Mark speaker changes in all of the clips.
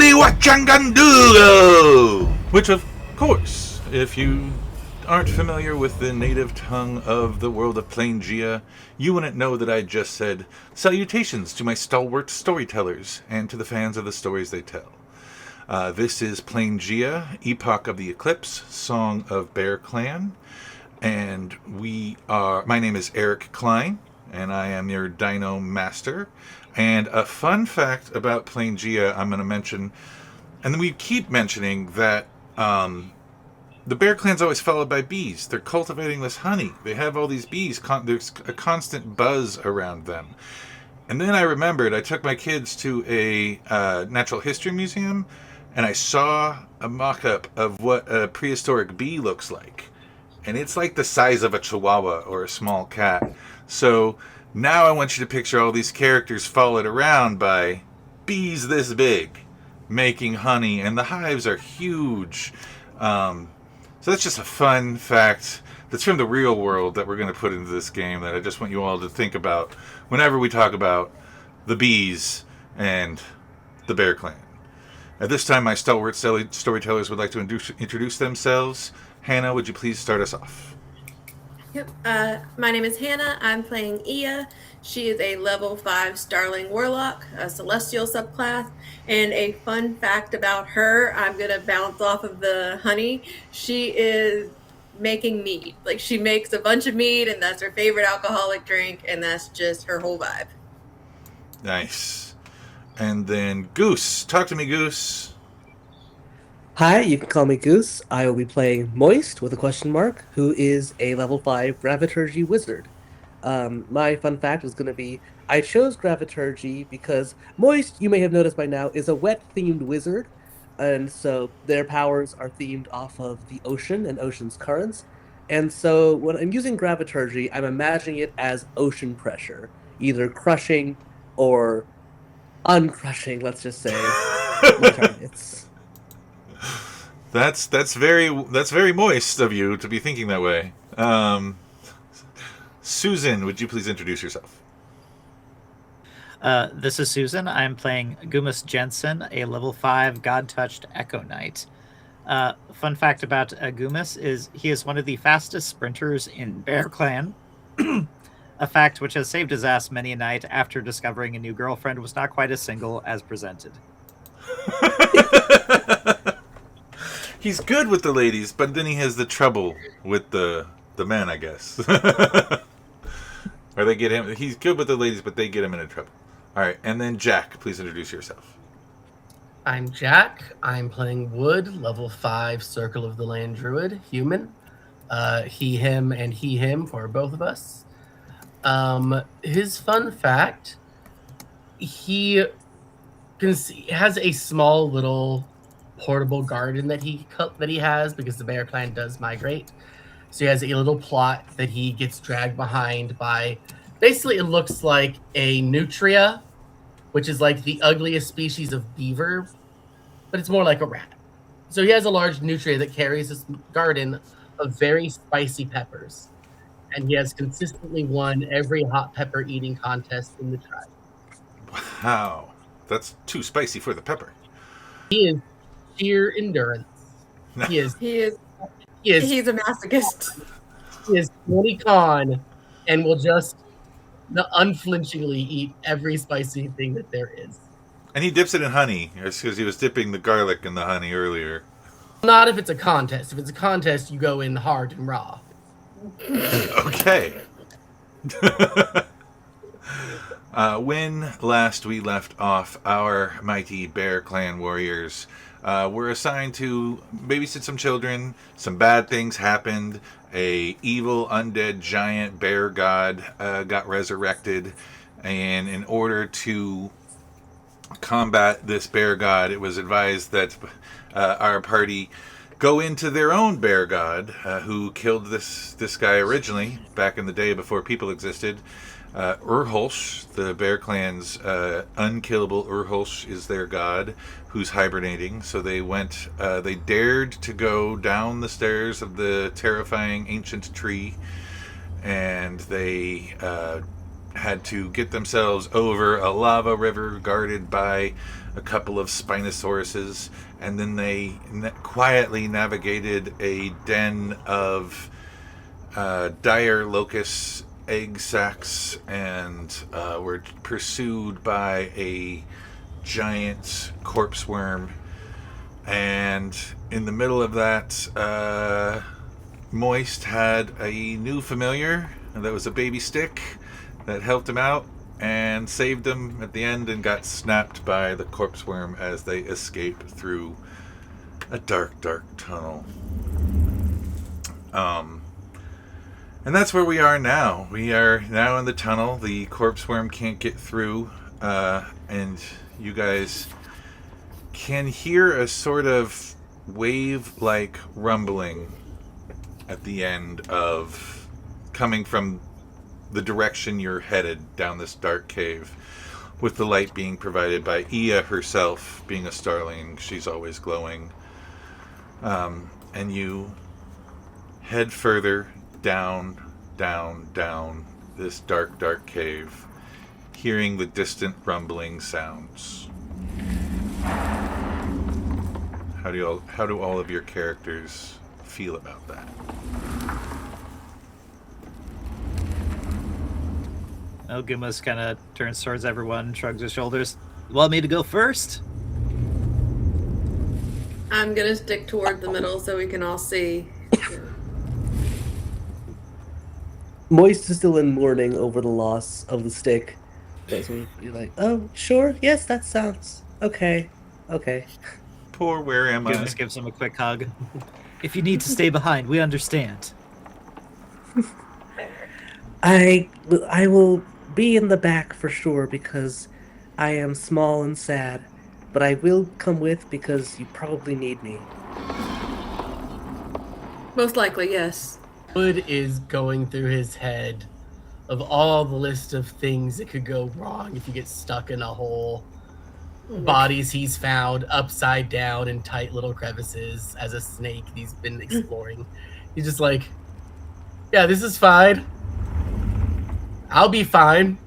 Speaker 1: Woody Wachangandugo! Which, of course, if you aren't familiar with the native tongue of the world of Planegea, you wouldn't know that I just said salutations to my stalwart storytellers and to the fans of the stories they tell. This is Planegea, Epoch of the Eclipse, Song of Bear Clan, and my name is Erik Klein, and I am your Dino Master. And a fun fact about Planegea I'm going to mention, and we keep mentioning that the bear clan's always followed by bees. They're cultivating this honey. They have all these bees. There's a constant buzz around them. And then I remembered I took my kids to a natural history museum, and I saw a mock-up of what a prehistoric bee looks like. And it's like the size of a chihuahua or a small cat. So now I want you to picture all these characters followed around by bees this big, making honey, and the hives are huge. So that's just a fun fact that's from the real world that we're going to put into this game that I just want you all to think about whenever we talk about the bees and the Bear Clan. At this time, my stalwart storytellers would like to introduce themselves. Hannah, would you please start us off?
Speaker 2: Yep. My name is Hannah. I'm playing Ia. She is a level 5 Starling Warlock, a celestial subclass. And a fun fact about her, I'm going to bounce off of the honey. She is making mead. Like, she makes a bunch of mead, and that's her favorite alcoholic drink, and that's just her whole vibe.
Speaker 1: Nice. And then Goose. Talk to me, Goose.
Speaker 3: Hi, you can call me Goose. I will be playing Moist with a question mark, who is a level 5 Graviturgy wizard. My fun fact is going to be, I chose Graviturgy because Moist, you may have noticed by now, is a wet-themed wizard, and so their powers are themed off of the ocean and ocean's currents. And so when I'm using Graviturgy, I'm imagining it as ocean pressure, either crushing or uncrushing, let's just say, my targets.
Speaker 1: That's very moist of you to be thinking that way. Susan, would you please introduce yourself?
Speaker 4: This is Susan. I'm playing Gummas Jensen, a level 5 Godtouched Echo Knight. Fun fact about Gummas is he is one of the fastest sprinters in Bear Clan. A fact which has saved his ass many a night after discovering a new girlfriend was not quite as single as presented.
Speaker 1: He's good with the ladies, but then he has the trouble with the men, I guess. Or they get him. He's good with the ladies, but they get him into trouble. All right, and then Jack, please introduce yourself.
Speaker 5: I'm Jack. I'm playing Wood, level 5 Circle of the Land Druid, human. He, him, and he, him for both of us. His fun fact, he has a small little portable garden that he has because the Bear Clan does migrate. So he has a little plot that he gets dragged behind by. Basically, it looks like a nutria, which is like the ugliest species of beaver, but it's more like a rat. So he has a large nutria that carries this garden of very spicy peppers, and he has consistently won every hot pepper eating contest in the tribe.
Speaker 1: Wow, that's too spicy for the pepper.
Speaker 5: He is sheer endurance. He's
Speaker 2: a masochist.
Speaker 5: He is 20 con and will just unflinchingly eat every spicy thing that there is.
Speaker 1: And he dips it in honey, because he was dipping the garlic in the honey earlier.
Speaker 5: Not if it's a contest. If it's a contest, you go in hard and raw.
Speaker 1: Okay. When last we left off, our mighty Bear Clan warriors were assigned to babysit some children. Some bad things happened. A evil undead giant bear god got resurrected, and in order to combat this bear god, it was advised that our party go into their own bear god, who killed this guy originally back in the day before people existed. Urholsh, the Bear Clan's Unkillable Urholsh, is their god, who's hibernating. So they dared to go down the stairs of the terrifying ancient tree, and they had to get themselves over a lava river guarded by a couple of Spinosauruses, and then they quietly navigated a den of dire locust egg sacs and were pursued by a giant corpse worm. And in the middle of that, Moist had a new familiar that was a baby stick that helped him out and saved him at the end, and got snapped by the corpse worm as they escaped through a dark, dark tunnel. And that's where we are now. We are now in the tunnel. The corpse worm can't get through, and you guys can hear a sort of wave-like rumbling at the end of coming from the direction you're headed down this dark cave, with the light being provided by Ia herself, being a Starling. She's always glowing. And you head further down this dark, dark cave, hearing the distant rumbling sounds. How do all of your characters feel about that?
Speaker 4: Well, Gummas kind of turns towards everyone, shrugs his shoulders. You want me to go first?
Speaker 2: I'm gonna stick toward the middle so we can all see.
Speaker 3: Moist is still in mourning over the loss of the stick. So you're like, oh, sure, yes, that sounds okay.
Speaker 1: Poor where am I?
Speaker 4: Gummas gives him a quick hug. If you need to stay behind, we understand.
Speaker 3: I will be in the back for sure because I am small and sad, but I will come with because you probably need me.
Speaker 2: Most likely, yes.
Speaker 5: Wood is going through his head of all the list of things that could go wrong if you get stuck in a hole. Bodies he's found upside down in tight little crevices as a snake he's been exploring. He's just like, yeah, this is fine. I'll be fine.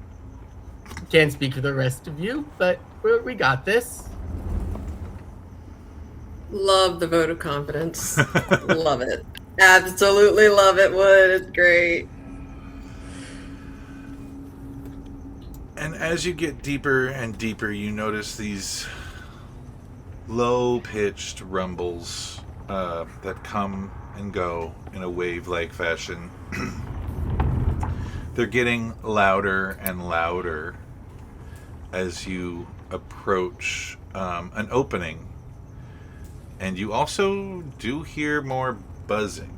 Speaker 5: Can't speak for the rest of you, but we got this.
Speaker 2: Love the vote of confidence. Love it. Absolutely love it, Wood. It's great.
Speaker 1: And as you get deeper and deeper, you notice these low-pitched rumbles that come and go in a wave-like fashion. They're getting louder and louder as you approach an opening. And you also do hear more buzzing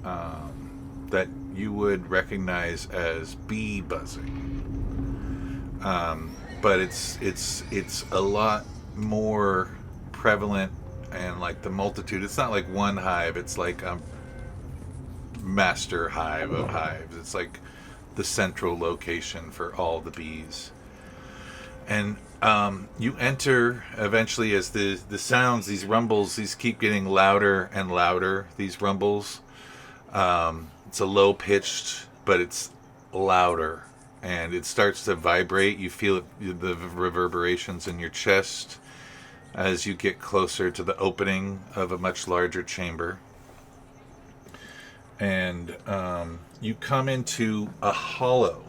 Speaker 1: that you would recognize as bee buzzing. But it's a lot more prevalent, and like the multitude. It's not like one hive. It's like a master hive of hives. It's like the central location for all the bees. And you enter eventually as the sounds, these rumbles, these keep getting louder and louder, these rumbles. It's a low pitched, but it's louder. And it starts to vibrate. You feel it, the reverberations in your chest as you get closer to the opening of a much larger chamber. And you come into a hollow,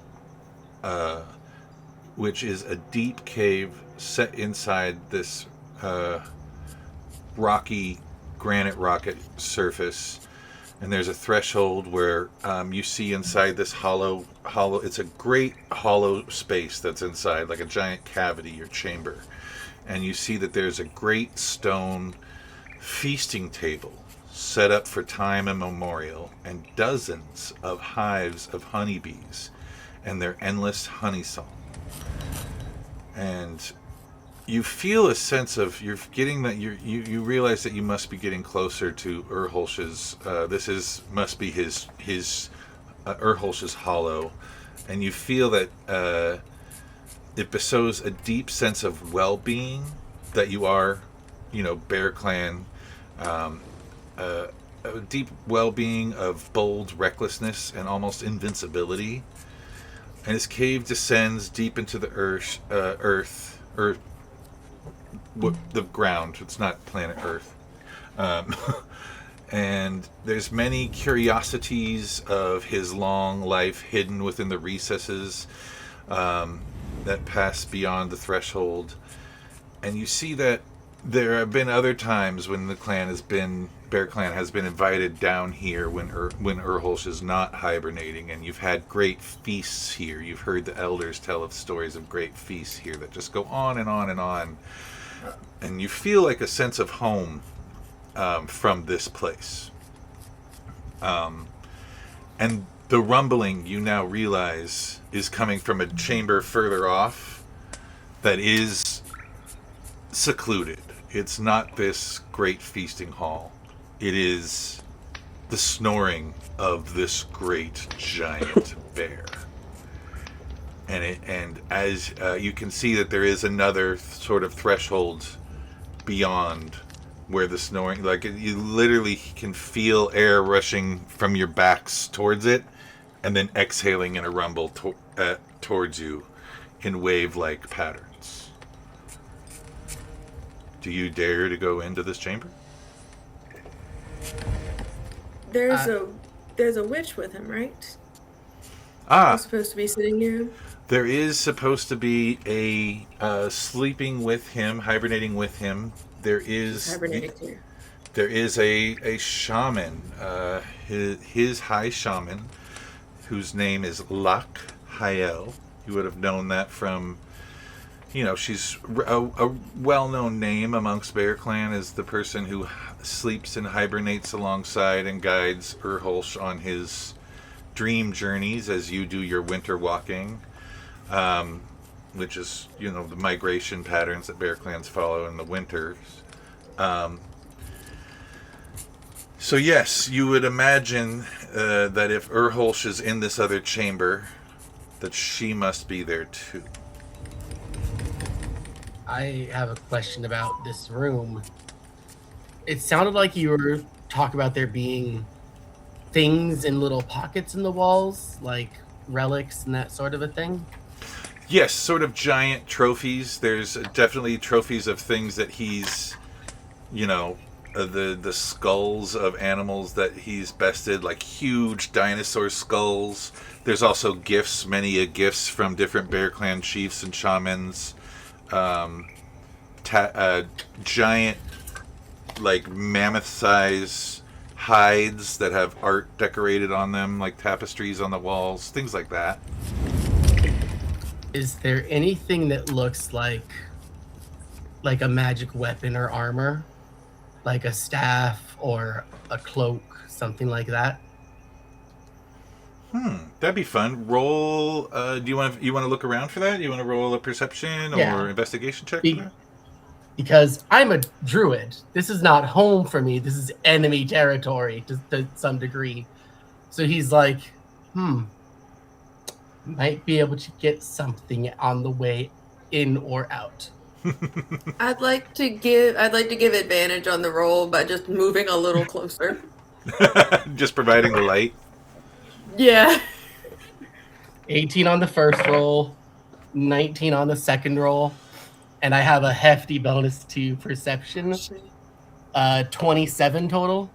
Speaker 1: which is a deep cave set inside this rocky granite rocket surface. And there's a threshold where you see inside this hollow. It's a great hollow space that's inside, like a giant cavity or chamber. And you see that there's a great stone feasting table set up for time immemorial, and dozens of hives of honeybees and their endless honey song. And you feel a sense of you realize that you must be getting closer to Urholsh's. Must be his Urholsh's hollow, and you feel that it bestows a deep sense of well-being that you are, Bear Clan, a deep well-being of bold recklessness and almost invincibility. and his cave descends deep into the the ground. It's not planet Earth. Um, and there's many curiosities of his long life hidden within the recesses that pass beyond the threshold. And you see that there have been other times when Bear Clan has been invited down here when Urholsh is not hibernating, and you've had great feasts here. You've heard the elders tell of stories of great feasts here that just go on and on and on. And you feel like a sense of home from this place. And the rumbling, you now realize, is coming from a chamber further off that is secluded. It's not this great feasting hall. It is the snoring of this great giant bear. And as you can see that there is another sort of threshold beyond where the snoring, like you literally can feel air rushing from your backs towards it, and then exhaling in a rumble towards you in wave-like patterns. Do you dare to go into this chamber?
Speaker 2: There's a witch with him, right?
Speaker 1: Ah,
Speaker 2: Who's supposed to be sitting near him?
Speaker 1: there is supposed to be a sleeping with him, hibernating with him. There is
Speaker 2: Hibernating too.
Speaker 1: there is a shaman, his high shaman, whose name is Lak Hael. You would have known that from, she's a well-known name amongst Bear Clan as the person who sleeps and hibernates alongside and guides Urholsh on his dream journeys as you do your winter walking, which is, the migration patterns that Bear Clans follow in the winters. So yes, you would imagine that if Urholsh is in this other chamber, that she must be there too.
Speaker 5: I have a question about this room. It sounded like you were talking about there being things in little pockets in the walls, like relics and that sort of a thing.
Speaker 1: Yes, sort of giant trophies. There's definitely trophies of things that he's, the skulls of animals that he's bested, like huge dinosaur skulls. There's also gifts, many gifts from different Bear Clan chiefs and shamans. Giant, like mammoth-size hides that have art decorated on them, like tapestries on the walls, things like that.
Speaker 5: Is there anything that looks like a magic weapon or armor? Like a staff or a cloak, something like that?
Speaker 1: That'd be fun. Roll. Do you want to look around for that? You want to roll a perception or investigation check for that?
Speaker 5: Because I'm a druid. This is not home for me. This is enemy territory to some degree. So he's like, might be able to get something on the way in or out.
Speaker 2: I'd like to give advantage on the roll by just moving a little closer.
Speaker 1: Just providing the light.
Speaker 2: Yeah.
Speaker 5: 18 on the first roll, 19 on the second roll, and I have a hefty bonus to perception. 27 total.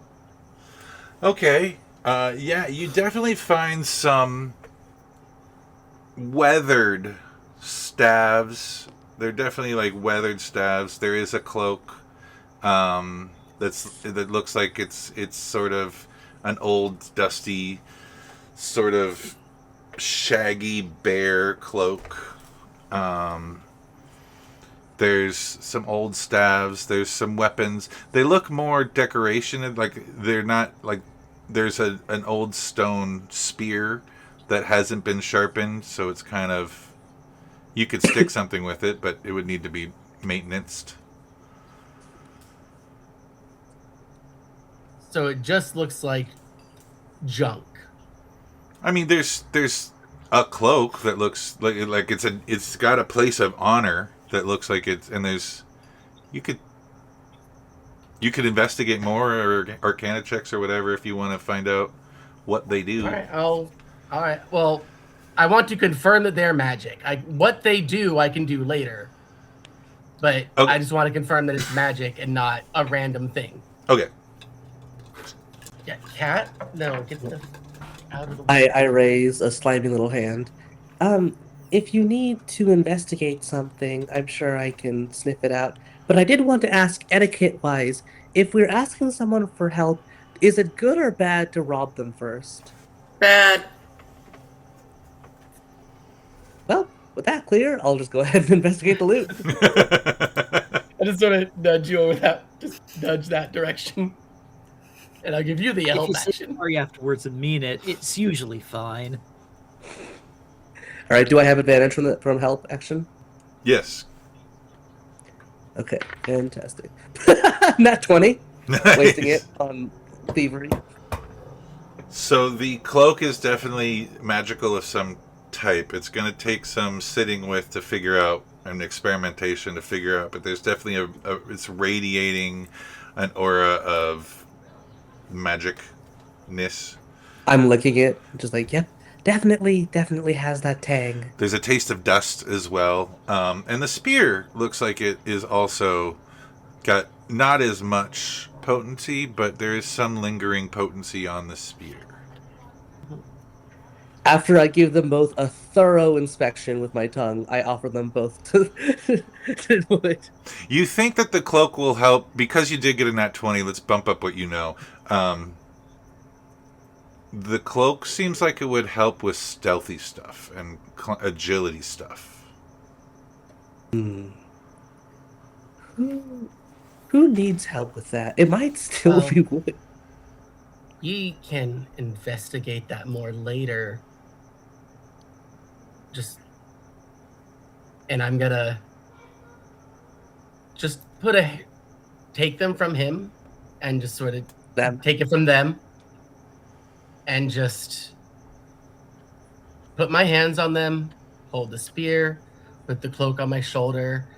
Speaker 1: Okay. Yeah, you definitely find some weathered staves. They're definitely like weathered staves. There is a cloak that looks like it's sort of an old, dusty, sort of shaggy bear cloak. There's some old staves. There's some weapons. They look more decoration. Like they're not like there's an old stone spear that hasn't been sharpened, so it's kind of, you could stick something with it, but it would need to be maintenanced.
Speaker 5: So it just looks like junk.
Speaker 1: I mean, there's a cloak that looks like it's got a place of honor that looks like it's, and you could investigate more or arcana checks or whatever if you want to find out what they do.
Speaker 5: All right. Well, I want to confirm that they're magic. What they do, I can do later. But
Speaker 1: Okay.
Speaker 5: I just want to confirm that it's magic and not a random thing.
Speaker 1: Okay.
Speaker 5: Yeah, cat? No, get the out of the way.
Speaker 3: I raise a slimy little hand. If you need to investigate something, I'm sure I can sniff it out. But I did want to ask, etiquette-wise, if we're asking someone for help, is it good or bad to rob them first?
Speaker 2: Bad.
Speaker 3: Well, with that clear, I'll just go ahead and investigate the loot.
Speaker 5: I just sort of nudge you over that, just nudge that direction. And I'll give you the
Speaker 4: If
Speaker 5: help
Speaker 4: you say
Speaker 5: action.
Speaker 4: sorry afterwards and mean it, it's usually fine.
Speaker 3: All right, do I have advantage from help action?
Speaker 1: Yes.
Speaker 3: Okay, fantastic. Not 20. Wasting it on thievery.
Speaker 1: So the cloak is definitely magical of some type. It's going to take some sitting with to figure out, and experimentation to figure out, but there's definitely it's radiating an aura of magicness.
Speaker 3: I'm licking it, just like, yep, definitely has that tang.
Speaker 1: There's a taste of dust as well. And the spear looks like it is also got not as much potency, but there is some lingering potency on the spear.
Speaker 3: After I give them both a thorough inspection with my tongue, I offer them both to Wood.
Speaker 1: You think that the cloak will help, because you did get a nat 20, let's bump up what you know. The cloak seems like it would help with stealthy stuff and agility stuff.
Speaker 3: Who needs help with that? It might still be Wood.
Speaker 5: We can investigate that more later. And I'm gonna just take them from him and just sort of take it from them and just put my hands on them, hold the spear, put the cloak on my shoulder,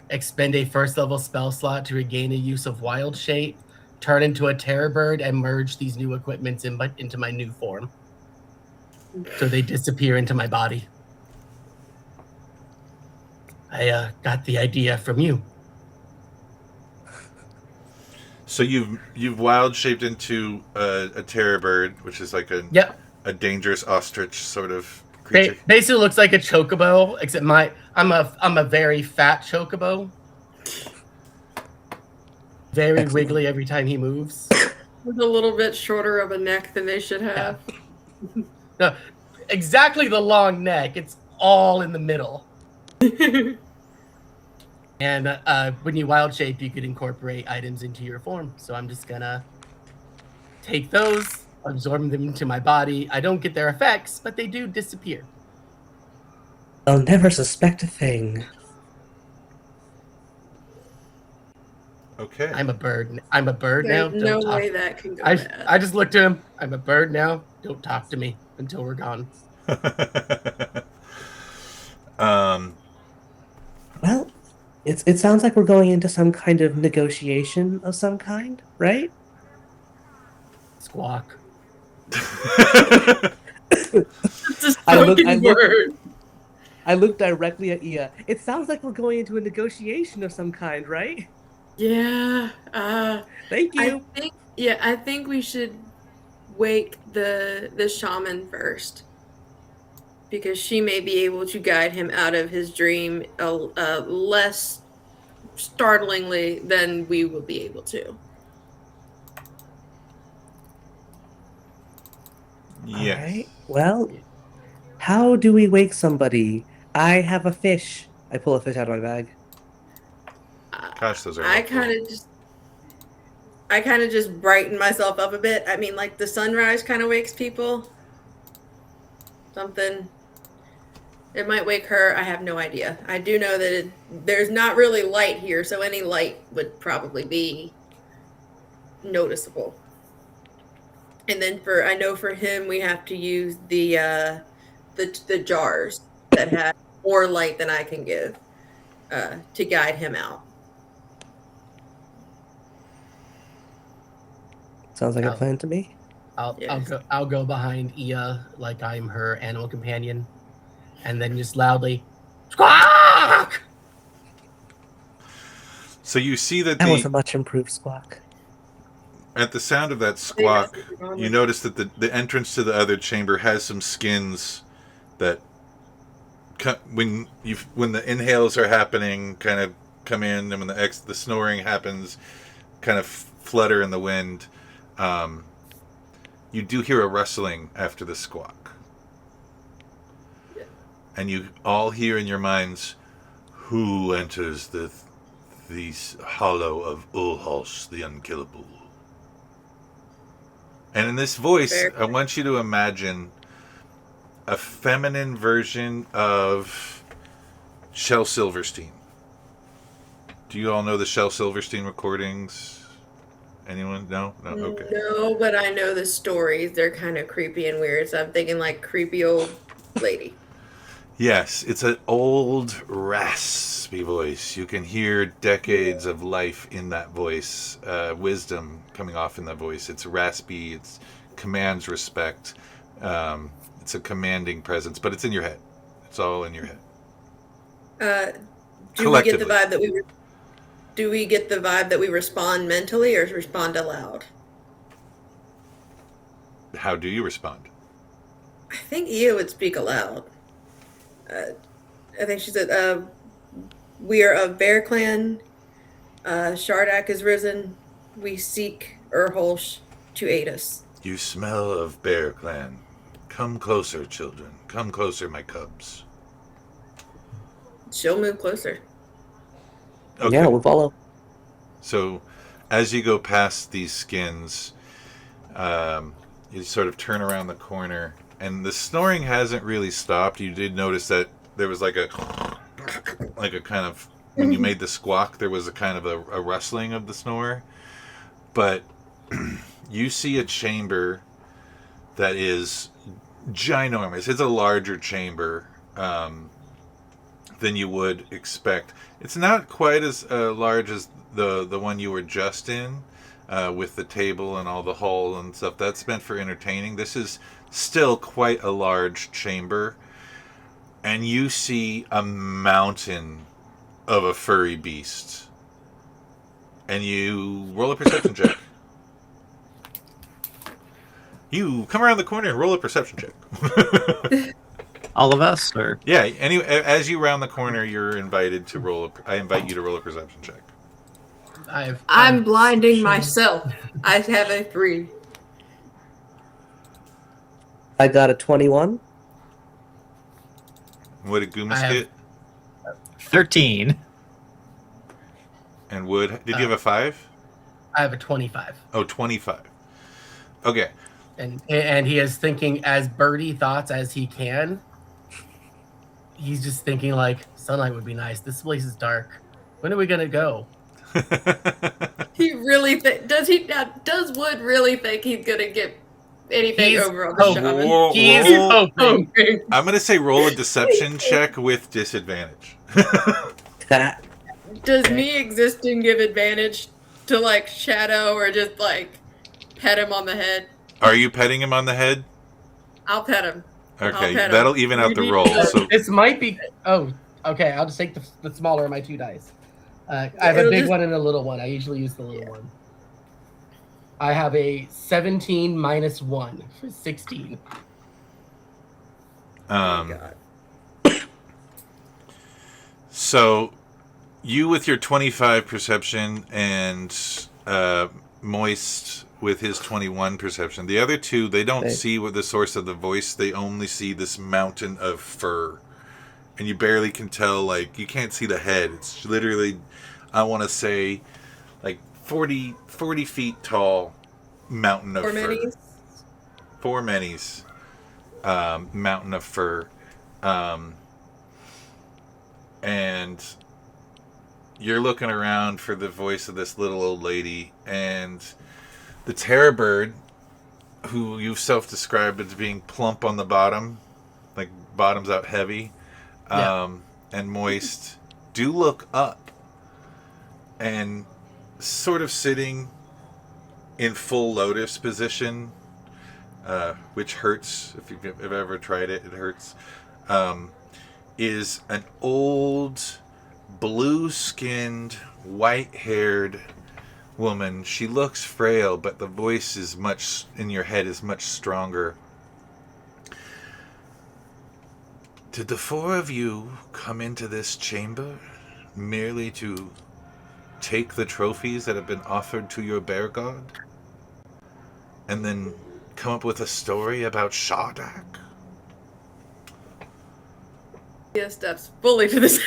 Speaker 5: expend a first level spell slot to regain a use of wild shape, turn into a terror bird, and merge these new equipments into my new form. So they disappear into my body. I got the idea from you.
Speaker 1: So you've wild shaped into a terror bird, which is like a dangerous ostrich sort of creature.
Speaker 5: Basically looks like a chocobo, except I'm a very fat chocobo. Very
Speaker 3: Excellent.
Speaker 5: wiggly every time he moves.
Speaker 2: With a little bit shorter of a neck than they should have.
Speaker 5: No, exactly the long neck. It's all in the middle. And when you wild shape, you could incorporate items into your form. So I'm just gonna take those, absorb them into my body. I don't get their effects, but they do disappear.
Speaker 3: They'll never suspect a thing.
Speaker 1: Okay.
Speaker 5: I'm a bird. I'm a bird now.
Speaker 2: There's no way that can go bad.
Speaker 5: I just looked at him. I'm a bird now. Don't talk to me until we're gone.
Speaker 3: Well, it sounds like we're going into some kind of negotiation of some kind, right?
Speaker 5: Squawk.
Speaker 2: It's a spoken word.
Speaker 3: I look directly at Ia. It sounds like we're going into a negotiation of some kind, right?
Speaker 2: Yeah.
Speaker 3: Thank you.
Speaker 2: I think we should wake the shaman first, because she may be able to guide him out of his dream less startlingly than we will be able to.
Speaker 1: Yes.
Speaker 3: All right. Well, how do we wake somebody? I have a fish. I pull a fish out of my bag.
Speaker 1: Gosh, those are
Speaker 2: I
Speaker 1: helpful.
Speaker 2: kind of just brighten myself up a bit. I mean, like the sunrise kind of wakes people. Something. It might wake her. I have no idea. I do know that there's not really light here, so any light would probably be noticeable. And then I know for him, we have to use the jars that have more light than I can give to guide him out.
Speaker 3: Sounds like a plan to me.
Speaker 5: I'll go behind Ia like I'm her animal companion. and then just loudly squawk.
Speaker 1: So you see that
Speaker 3: That was a much improved squawk.
Speaker 1: at the sound of that squawk, you notice that the entrance to the other chamber has some skins that when the inhales are happening, kind of come in, and when the snoring happens, kind of flutter in the wind. You do hear a rustling after the squawk, and you all hear in your minds, "Who enters the hollow of Urholsh, the Unkillable?" And in this voice, I want you to imagine a feminine version of Shel Silverstein. Do you all know the Shel Silverstein recordings? Anyone? No? No? Okay.
Speaker 2: No, but I know the stories. They're kind of creepy and weird, so I'm thinking like creepy old lady.
Speaker 1: Yes, it's an old, raspy voice. You can hear decades of life in that voice, wisdom coming off in that voice. It's raspy, it commands respect. It's a commanding presence, but it's in your head. It's all in your head.
Speaker 2: Do we get the vibe that do we get the vibe that we respond mentally or respond aloud?
Speaker 1: How do you respond?
Speaker 2: I think Ia would speak aloud. I think she said, "We are of Bear Clan. Shardak is risen. We seek Urholsh to aid us."
Speaker 1: You smell of Bear Clan. Come closer, children. Come closer, my cubs.
Speaker 2: She'll move closer.
Speaker 1: Okay.
Speaker 3: Yeah, we'll follow.
Speaker 1: So, as you go past these skins, you sort of turn around the corner, and the snoring hasn't really stopped. You did notice that there was like a kind of, when you made the squawk, there was a kind of a rustling of the snore. But you see a chamber that is ginormous. It's a larger chamber than you would expect. It's not quite as large as the one you were just in, with the table and all the hall and stuff. That's meant for entertaining. This is still quite a large chamber, and you see a mountain of a furry beast. And you roll a perception check. You come around the corner and roll a perception check.
Speaker 4: All of us, or
Speaker 1: Yeah. Anyway, as you round the corner, you're invited to roll. I invite you to roll a perception check.
Speaker 2: I'm blinding myself. I have a 3.
Speaker 3: I got a 21.
Speaker 1: What did Gummas get?
Speaker 4: 13.
Speaker 1: And Wood, did you have a 5?
Speaker 5: I have a 25.
Speaker 1: Oh, 25. Okay.
Speaker 5: And he is thinking as birdie thoughts as he can. He's just thinking like, sunlight would be nice. This place is dark. When are we gonna go?
Speaker 2: He really does Wood really think he's gonna get anything over on the shaman?
Speaker 5: He's hoping.
Speaker 1: I'm gonna say roll a deception check with disadvantage.
Speaker 2: Does me existing give advantage to like Shadow or just like pet him on the head?
Speaker 1: Are you petting him on the head?
Speaker 2: I'll pet him.
Speaker 1: Okay, that'll even out the roll. So
Speaker 5: This might be. Oh, okay. I'll just take the smaller of my 2 dice. I have a big one and a little one. I usually use the little one. I have a 17 minus 1 for 16.
Speaker 2: God.
Speaker 1: So, you with your 25 perception and Moist with his 21 perception. The other two, they don't see what the source of the voice. They only see this mountain of fur. And you barely can tell, like, you can't see the head. It's literally, I want to say, like 40 feet tall mountain of fur. 4 minis. Mountain of fur. And you're looking around for the voice of this little old lady, and the terror bird, who you've self-described as being plump on the bottom, like bottoms out heavy, and Moist, do look up, and sort of sitting in full lotus position, which hurts. If you've ever tried it, it hurts. is an old, blue-skinned, white-haired woman. She looks frail, but the voice is much in your head is much stronger. Did the four of you come into this chamber merely to take the trophies that have been offered to your bear god? And then come up with a story about Shardak?
Speaker 2: Ia steps fully to the side.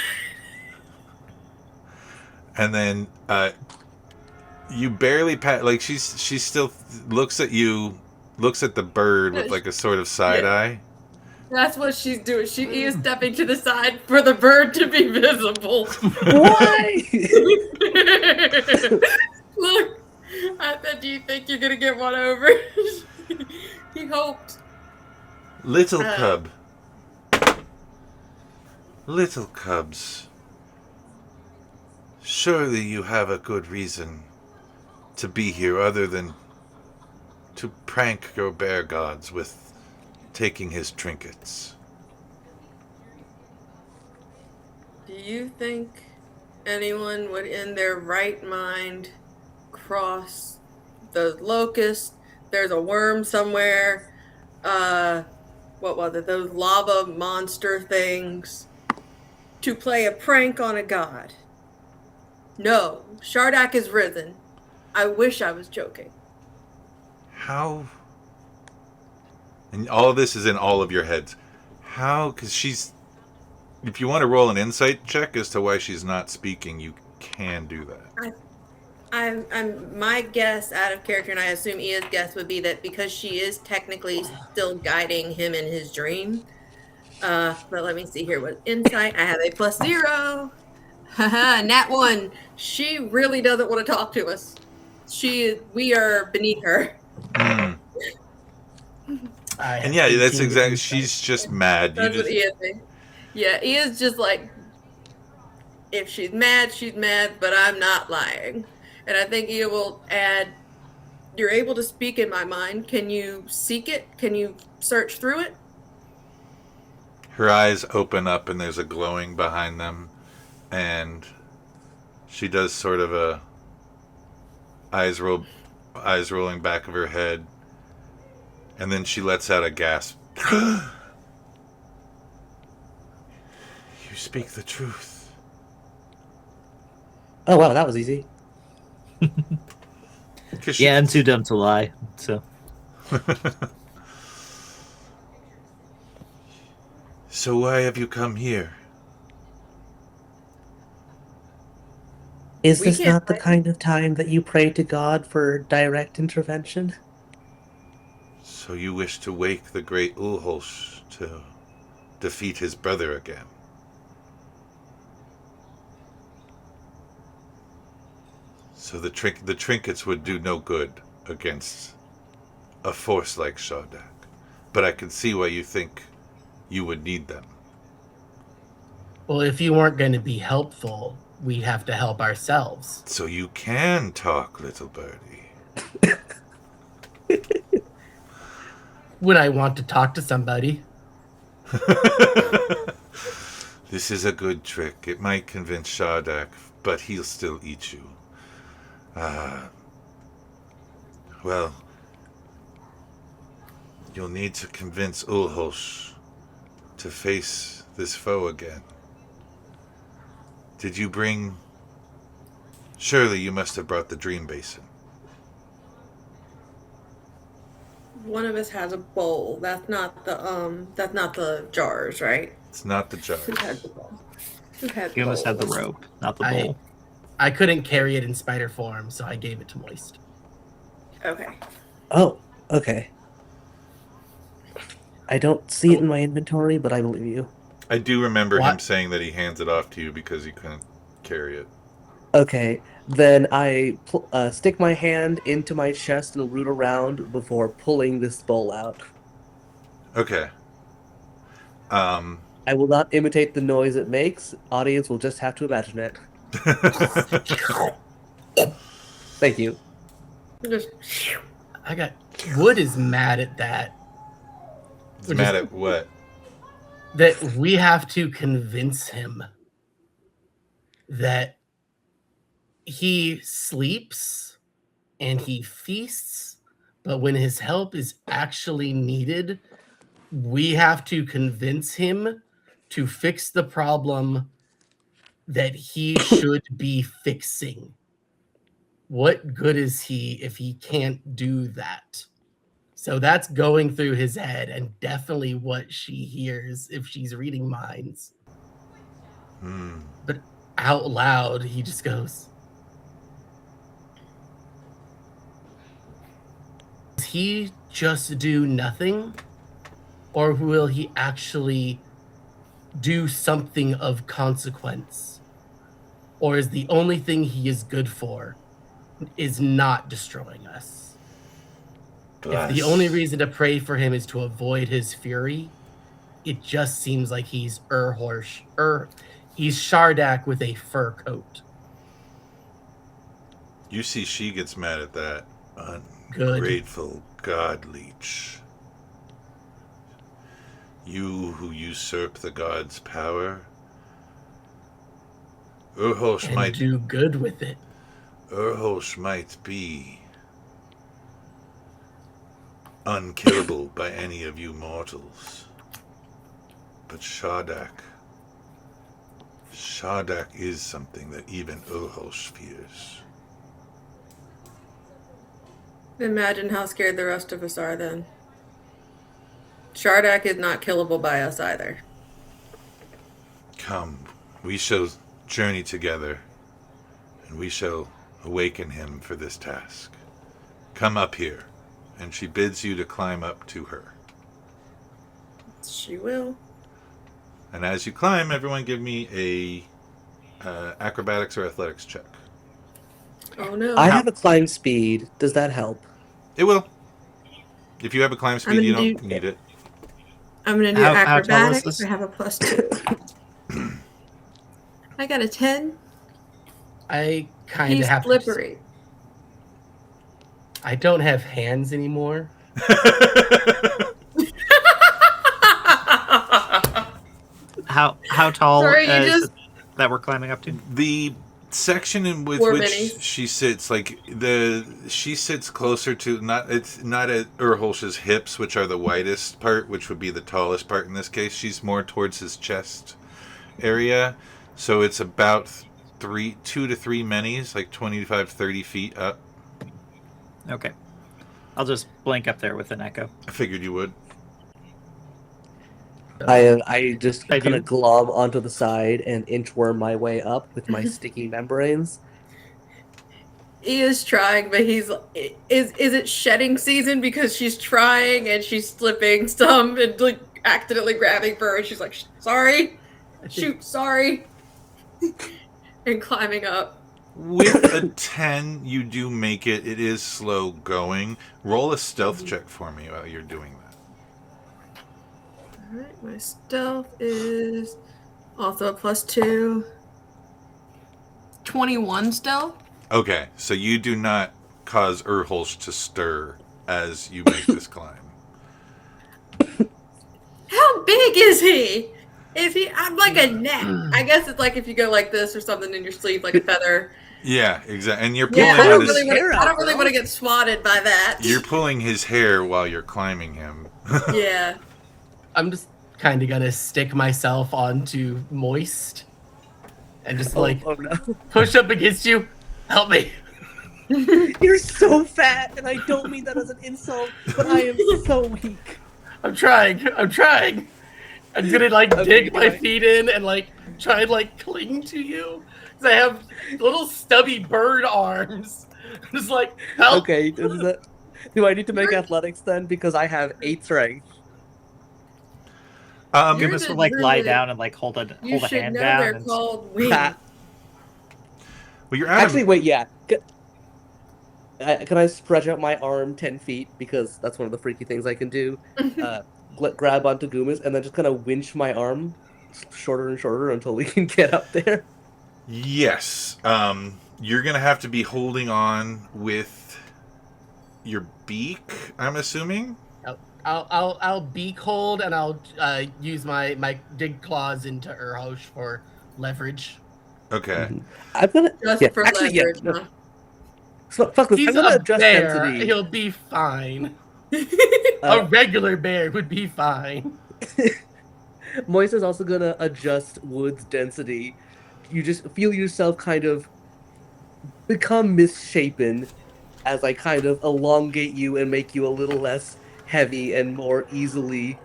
Speaker 1: And then you barely pat, like she still looks at you, looks at the bird with like a sort of side eye.
Speaker 2: That's what she's doing. She is stepping to the side for the bird to be visible.
Speaker 3: Why?
Speaker 2: Look, I said, do you think you're going to get one over? He hoped.
Speaker 1: Little cub. Little cubs. Surely you have a good reason to be here other than to prank your bear gods with taking his trinkets.
Speaker 2: Do you think anyone would in their right mind cross the locust? There's a worm somewhere. What was it? Those lava monster things. To play a prank on a god. No, Shardak is risen. I wish I was joking.
Speaker 1: How? And all of this is in all of your heads. How? Because she's... If you want to roll an insight check as to why she's not speaking, you can do that.
Speaker 2: I'm my guess out of character, and I assume Ia's guess would be that because she is technically still guiding him in his dream. But let me see here. What insight? I have a +0. Haha, nat 1. She really doesn't want to talk to us. We are beneath her.
Speaker 1: And yeah, that's exactly. She's just mad.
Speaker 2: That's what Ia thinks. Yeah, Ia's just like, if she's mad, but I'm not lying. And I think Ia will add, you're able to speak in my mind. Can you seek it? Can you search through it?
Speaker 1: Her eyes open up and there's a glowing behind them. And she does sort of a eyes rolling back of her head. And then she lets out a gasp. You speak the truth.
Speaker 3: Oh, wow, that was easy.
Speaker 4: Yeah, I'm too dumb to lie, so.
Speaker 1: So why have you come here?
Speaker 3: Is
Speaker 2: We
Speaker 3: this
Speaker 2: can't
Speaker 3: not the
Speaker 2: fight.
Speaker 3: kind of time that you pray to God for direct intervention?
Speaker 1: So you wish to wake the great Urholsh to defeat his brother again? So the trinkets would do no good against a force like Shardak. But I can see why you think you would need them.
Speaker 5: Well, if you weren't going to be helpful, we'd have to help ourselves.
Speaker 1: So you can talk, little birdie.
Speaker 5: When I want to talk to somebody.
Speaker 1: This is a good trick. It might convince Shardak, but he'll still eat you. Well, you'll need to convince Urholsh to face this foe again. Did you bring... Surely you must have brought the dream basin.
Speaker 2: One of us has a bowl. That's not the jars, right?
Speaker 1: It's not the jar.
Speaker 2: Who had the bowl?
Speaker 4: You must have the rope, not the bowl.
Speaker 5: I couldn't carry it in spider form, so I gave it to Moist.
Speaker 2: Okay.
Speaker 3: Oh, okay. I don't see it in my inventory, but I believe you.
Speaker 1: I do remember
Speaker 5: What?
Speaker 1: him saying that he hands it off to you because he couldn't carry it.
Speaker 3: Okay, then I stick my hand into my chest and root around before pulling this bowl out.
Speaker 1: Okay.
Speaker 3: I will not imitate the noise it makes. Audience will just have to imagine it. Thank you.
Speaker 2: Just
Speaker 5: Wood is mad at that.
Speaker 1: He's mad at what?
Speaker 5: that we have to convince him that he sleeps and he feasts, but when his help is actually needed, we have to convince him to fix the problem that he should be fixing. What good is he if he can't do that? So that's going through his head, and definitely what she hears if she's reading minds. But out loud, he just goes, does he just do nothing? Or will he actually do something of consequence? Or is the only thing he is good for is not destroying us? If the only reason to pray for him is to avoid his fury, it just seems like he's Urholsh. He's Shardak with a fur coat.
Speaker 1: You see, she gets mad at that.
Speaker 5: Good.
Speaker 1: Ungrateful god leech. You who usurp the god's power. Urholsh
Speaker 5: And
Speaker 1: might
Speaker 5: do good with it.
Speaker 1: Urholsh might be unkillable by any of you mortals. But Shardak is something that even Urholsh fears.
Speaker 2: Imagine how scared the rest of us are then. Shardak is not killable by us either.
Speaker 1: Come, we shall journey together, and we shall awaken him for this task. Come up here, and she bids you to climb up to her.
Speaker 2: She will.
Speaker 1: And as you climb, everyone give me a acrobatics or athletics check.
Speaker 2: Oh no.
Speaker 3: I have a climb speed. Does that help?
Speaker 1: It will. If you have a climb speed, you don't
Speaker 2: do-
Speaker 1: need it.
Speaker 2: I'm gonna do
Speaker 4: How tall is
Speaker 2: acrobatics.
Speaker 4: this?
Speaker 2: I have a +2. I got a 10.
Speaker 5: I kind
Speaker 2: He's
Speaker 5: of have to.
Speaker 2: slippery.
Speaker 5: I don't have hands anymore.
Speaker 4: How tall
Speaker 2: Sorry, you
Speaker 4: is
Speaker 2: just-
Speaker 4: it that we're climbing up to?
Speaker 1: The section in with
Speaker 2: Four
Speaker 1: which
Speaker 2: minis.
Speaker 1: she sits, she sits closer to it's not at Urholsh's hips, which are the widest part, which would be the tallest part in this case. She's more towards his chest area, so it's about 2 to 3 minis, like 25, 30 feet up.
Speaker 4: Okay. I'll just blink up there with an echo.
Speaker 1: I figured you would.
Speaker 3: I just
Speaker 4: I
Speaker 3: kind
Speaker 4: do.
Speaker 3: of glob onto the side and inchworm my way up with my sticky membranes.
Speaker 2: He is trying, but is it shedding season because she's trying and she's slipping some and like accidentally grabbing fur and she's like, sorry, shoot, sorry, and climbing up.
Speaker 1: With a 10, you do make it. It is slow going. Roll a stealth check for me while you're doing that.
Speaker 2: Alright, my stealth is also a +2. 21 stealth.
Speaker 1: Okay, so you do not cause Urholsh to stir as you make this climb.
Speaker 2: How big is he? I'm like a net. I guess it's like if you go like this or something in your sleeve, like a feather.
Speaker 1: Yeah, exactly. And you're pulling
Speaker 2: Yeah, I
Speaker 1: on
Speaker 2: don't
Speaker 1: his,
Speaker 2: really want to get swatted by that.
Speaker 1: you're pulling his hair while you're climbing him.
Speaker 2: Yeah.
Speaker 5: I'm just kind of gonna stick myself onto Moist and just
Speaker 3: Oh no.
Speaker 5: push up against you. Help me.
Speaker 3: You're so fat, and I don't mean that as an insult, but I am so weak.
Speaker 5: I'm trying. I'm gonna dig my feet in and try and cling to you because I have little stubby bird arms. Just help.
Speaker 3: Okay, do I need to make athletics then? Because I have 8 strength.
Speaker 2: You're
Speaker 4: Gummas
Speaker 2: the
Speaker 4: will lie
Speaker 2: druid.
Speaker 4: down and hold a
Speaker 2: You should
Speaker 4: hand
Speaker 2: know
Speaker 4: down.
Speaker 2: they're
Speaker 4: And
Speaker 2: called wings.
Speaker 1: Well, you're out
Speaker 3: Actually,
Speaker 1: of...
Speaker 3: wait, yeah. Can I stretch out my arm 10 feet? Because that's one of the freaky things I can do. Grab onto Gummas and then just kind of winch my arm shorter and shorter until we can get up there.
Speaker 1: Yes. You're going to have to be holding on with your beak, I'm assuming?
Speaker 5: I'll be cold, and I'll use my dig claws into Urholsh for leverage.
Speaker 1: Okay.
Speaker 3: I'm gonna
Speaker 2: Just for
Speaker 3: actually
Speaker 2: leverage,
Speaker 3: no.
Speaker 2: huh?
Speaker 3: So fuck this.
Speaker 5: He's
Speaker 3: I'm gonna
Speaker 5: a
Speaker 3: adjust
Speaker 5: bear.
Speaker 3: density.
Speaker 5: He'll be fine. A regular bear would be fine.
Speaker 3: Moist is also gonna adjust Wood's density. You just feel yourself kind of become misshapen as I kind of elongate you and make you a little less heavy and more easily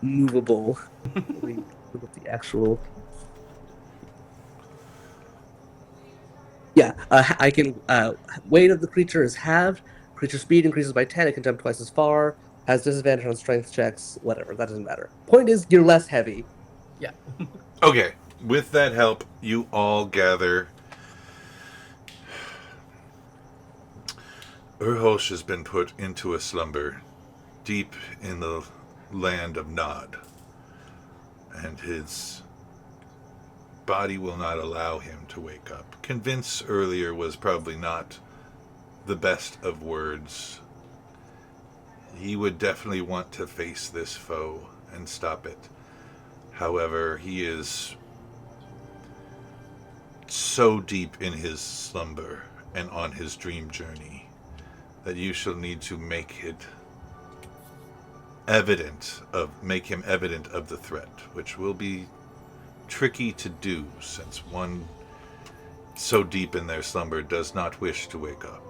Speaker 3: movable. Let me look at the actual. Yeah, I can. Weight of the creature is halved. Creature speed increases by 10. It can jump twice as far. Has disadvantage on strength checks. Whatever, that doesn't matter. Point is, you're less heavy.
Speaker 5: Yeah.
Speaker 1: Okay. With that help, you all gather. Urholsh has been put into a slumber deep in the land of Nod, and his body will not allow him to wake up. Convince earlier was probably not the best of words. He would definitely want to face this foe and stop it. However, he is so deep in his slumber and on his dream journey that you shall need to make him evident of the threat, which will be tricky to do since one so deep in their slumber does not wish to wake up.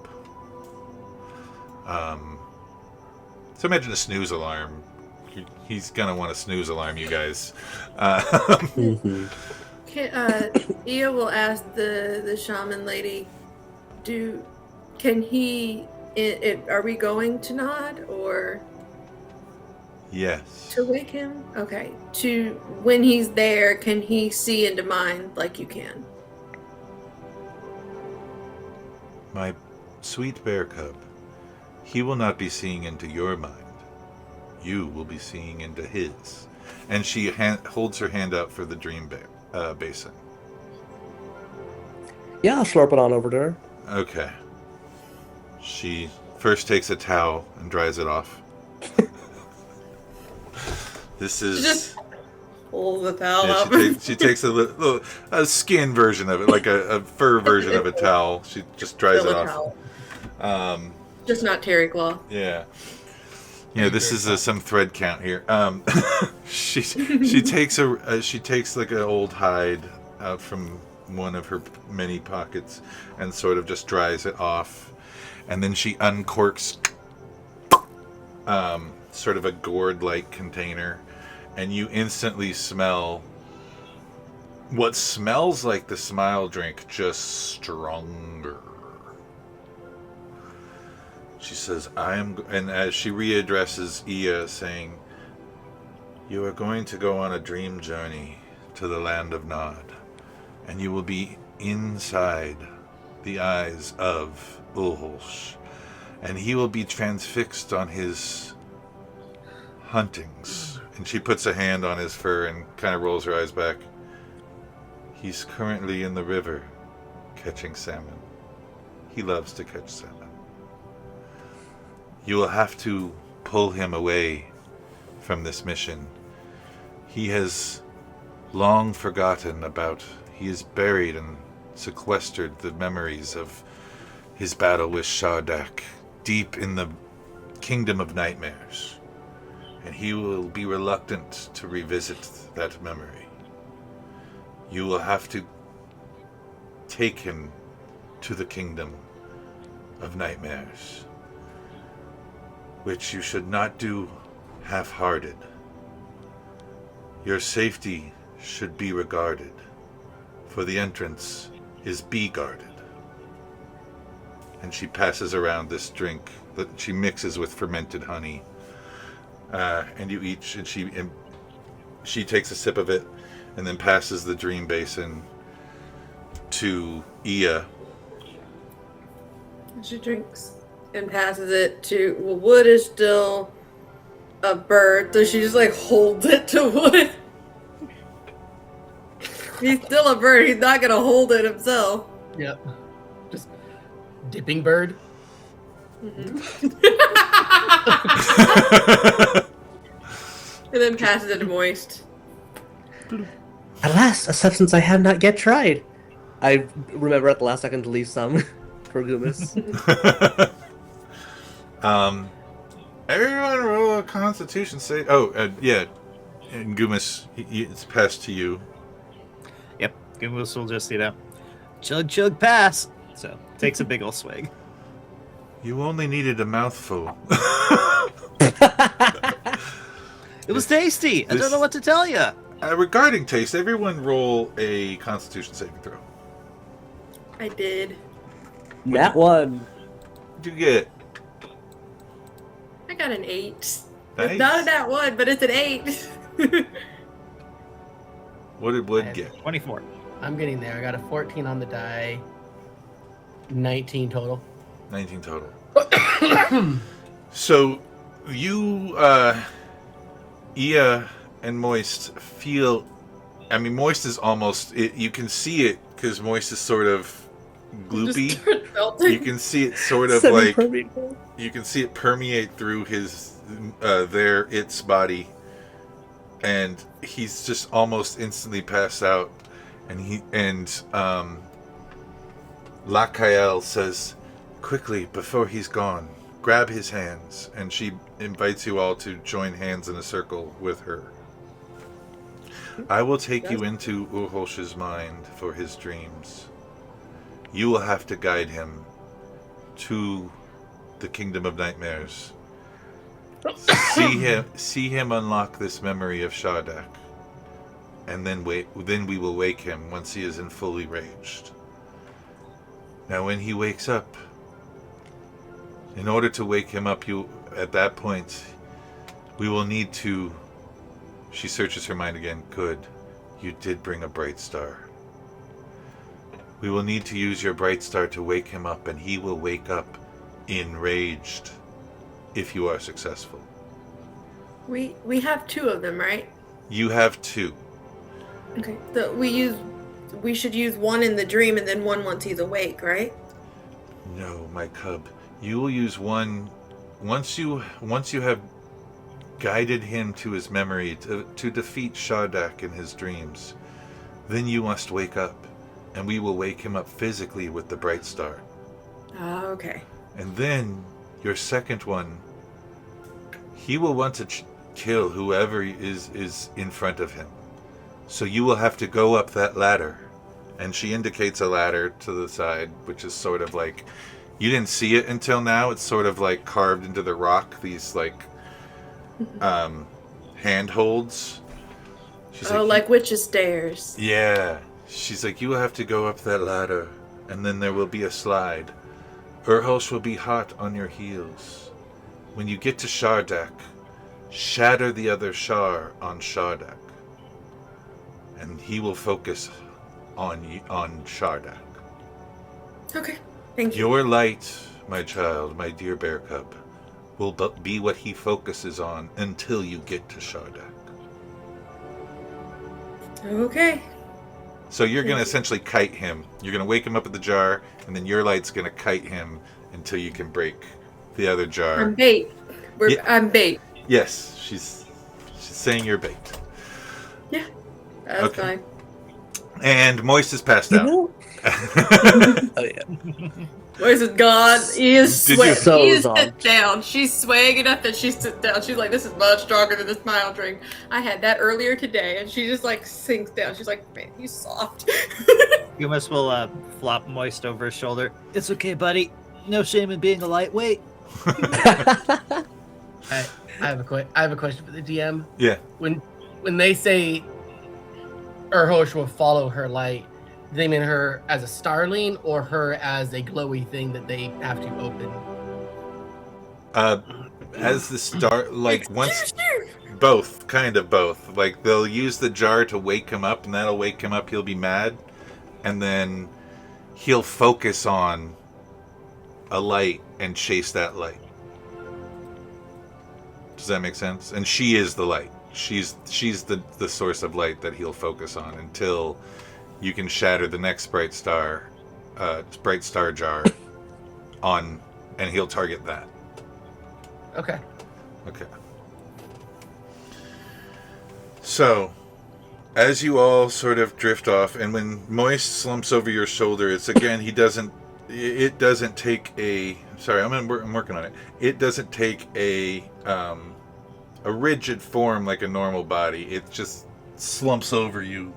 Speaker 1: So imagine a snooze alarm. He's gonna want a snooze alarm, you guys.
Speaker 2: Ia will ask the shaman lady, can he? Are we going to Nod or?
Speaker 1: Yes.
Speaker 2: To wake him? Okay. When he's there, can he see into mine like you can?
Speaker 1: My sweet bear cub, he will not be seeing into your mind. You will be seeing into his. And she holds her hand out for the dream basin.
Speaker 3: Yeah, I'll slurp it on over to her.
Speaker 1: Okay. She first takes a towel and dries it off. This is...
Speaker 2: Just pull the towel
Speaker 1: yeah,
Speaker 2: up.
Speaker 1: she takes a skin version of it, like a fur version of a towel. She just dries it off.
Speaker 2: Just not terry cloth.
Speaker 1: Yeah. Yeah, this is some thread count here. She takes like an old hide out from one of her many pockets and sort of just dries it off, and then she uncorks sort of a gourd-like container, and you instantly smell what smells like the smile drink, just stronger. She says, and as she readdresses Ia, saying, "You are going to go on a dream journey to the land of Nod, and you will be inside the eyes of Urholsh, and he will be transfixed on his huntings." And she puts a hand on his fur and kind of rolls her eyes back. "He's currently in the river catching salmon. He loves to catch salmon. You will have to pull him away from this mission. He has long forgotten he is buried and sequestered the memories of his battle with Shardak deep in the kingdom of nightmares. And he will be reluctant to revisit that memory. You will have to take him to the kingdom of nightmares, which you should not do half-hearted. Your safety should be regarded, for the entrance is be guarded." And she passes around this drink that she mixes with fermented honey. And you each, and she takes a sip of it, and then passes the dream basin to Ia.
Speaker 2: She drinks and passes it to. Well, Wood is still a bird, so she just like holds it to Wood. He's still a bird. He's not gonna hold it himself.
Speaker 5: Yep. Just dipping bird.
Speaker 2: Mm-hmm. And then passes it to Moist.
Speaker 3: At last, a substance I have not yet tried. I remember at the last second to leave some for Gummas.
Speaker 1: Everyone roll a Constitution save. Oh, yeah. And Gummas, it's passed to you.
Speaker 4: Yep, Gummas will just, chug chug pass. So takes a big ol' swig.
Speaker 1: You only needed a mouthful.
Speaker 4: It was tasty. I don't know what to tell you.
Speaker 1: Regarding taste, everyone roll a Constitution saving throw.
Speaker 2: I did.
Speaker 3: That one.
Speaker 1: What did you get?
Speaker 2: I got an 8.
Speaker 1: Nice.
Speaker 2: It's not a nat 1, but it's an 8.
Speaker 1: What did Wood get?
Speaker 4: 24.
Speaker 5: I'm getting there. I got a 14 on the die. 19 total.
Speaker 1: 19 total. So, you, Ia and Moist feel... I mean, Moist is almost... you can see it, because Moist is sort of gloopy. You can see it sort of like... You can see it permeate through his... its body. And he's just almost instantly passed out. And Lakael says, quickly, before he's gone, grab his hands. And she invites you all to join hands in a circle with her. I will take you into Urholsh's mind for his dreams. You will have to guide him to the Kingdom of Nightmares. See him unlock this memory of Shardak. And then we will wake him once he is in fully raged. Now when he wakes up, in order to wake him up, at that point, we will need to... She searches her mind again. Good. You did bring a bright star. We will need to use your bright star to wake him up, and he will wake up enraged if you are successful.
Speaker 2: We have 2 of them, right?
Speaker 1: You have 2.
Speaker 2: Okay. So we should use one in the dream and then one once he's awake, right?
Speaker 1: No, my cub. You will use one once you have guided him to his memory to defeat Shardak in his dreams. Then you must wake up, and we will wake him up physically with the bright star.
Speaker 2: Okay.
Speaker 1: And then your second one, he will want to kill whoever is in front of him. So you will have to go up that ladder. And she indicates a ladder to the side, which is sort of like, you didn't see it until now. It's sort of like carved into the rock, these like handholds. She's
Speaker 2: like witch's stairs.
Speaker 1: Yeah. She's like, you will have to go up that ladder, and then there will be a slide. Urholsh will be hot on your heels. When you get to Shardak, shatter the other Shar on Shardak. And he will focus on Shardak.
Speaker 2: Okay, thank you.
Speaker 1: Your light, my child, my dear bear cub, will be what he focuses on until you get to Shardak.
Speaker 2: Okay.
Speaker 1: So you're going to essentially kite him. You're going to wake him up at the jar, and then your light's going to kite him until you can break the other jar.
Speaker 2: I'm bait. I'm bait.
Speaker 1: Yes, she's saying you're bait.
Speaker 2: Yeah, that's fine.
Speaker 1: And Moist is passed out.
Speaker 3: Oh yeah.
Speaker 2: Moist is gone. He is
Speaker 1: Did
Speaker 2: sweat.
Speaker 3: you-
Speaker 2: He is
Speaker 3: So
Speaker 2: sit down. She's swaying enough that she sits down. She's like, this is much stronger than this smile drink. I had that earlier today, and she just like sinks down. She's like, man, you soft.
Speaker 4: Gummas will flop Moist over his shoulder. It's okay, buddy. No shame in being a lightweight.
Speaker 5: I have a question for the DM.
Speaker 1: Yeah.
Speaker 5: When they say Urholsh will follow her light, do they mean her as a starling or her as a glowy thing that they have to open?
Speaker 1: As the star, like once, both, kind of both. Like they'll use the jar to wake him up, and that'll wake him up. He'll be mad, and then he'll focus on a light and chase that light. Does that make sense? And she is the light. She's the source of light that he'll focus on until you can shatter the next bright star jar on, and he'll target that.
Speaker 5: Okay.
Speaker 1: Okay. So, as you all sort of drift off, and when Moist slumps over your shoulder, it's again, it doesn't take a, sorry, I'm working on it. It doesn't take a rigid form like a normal body. It just slumps over you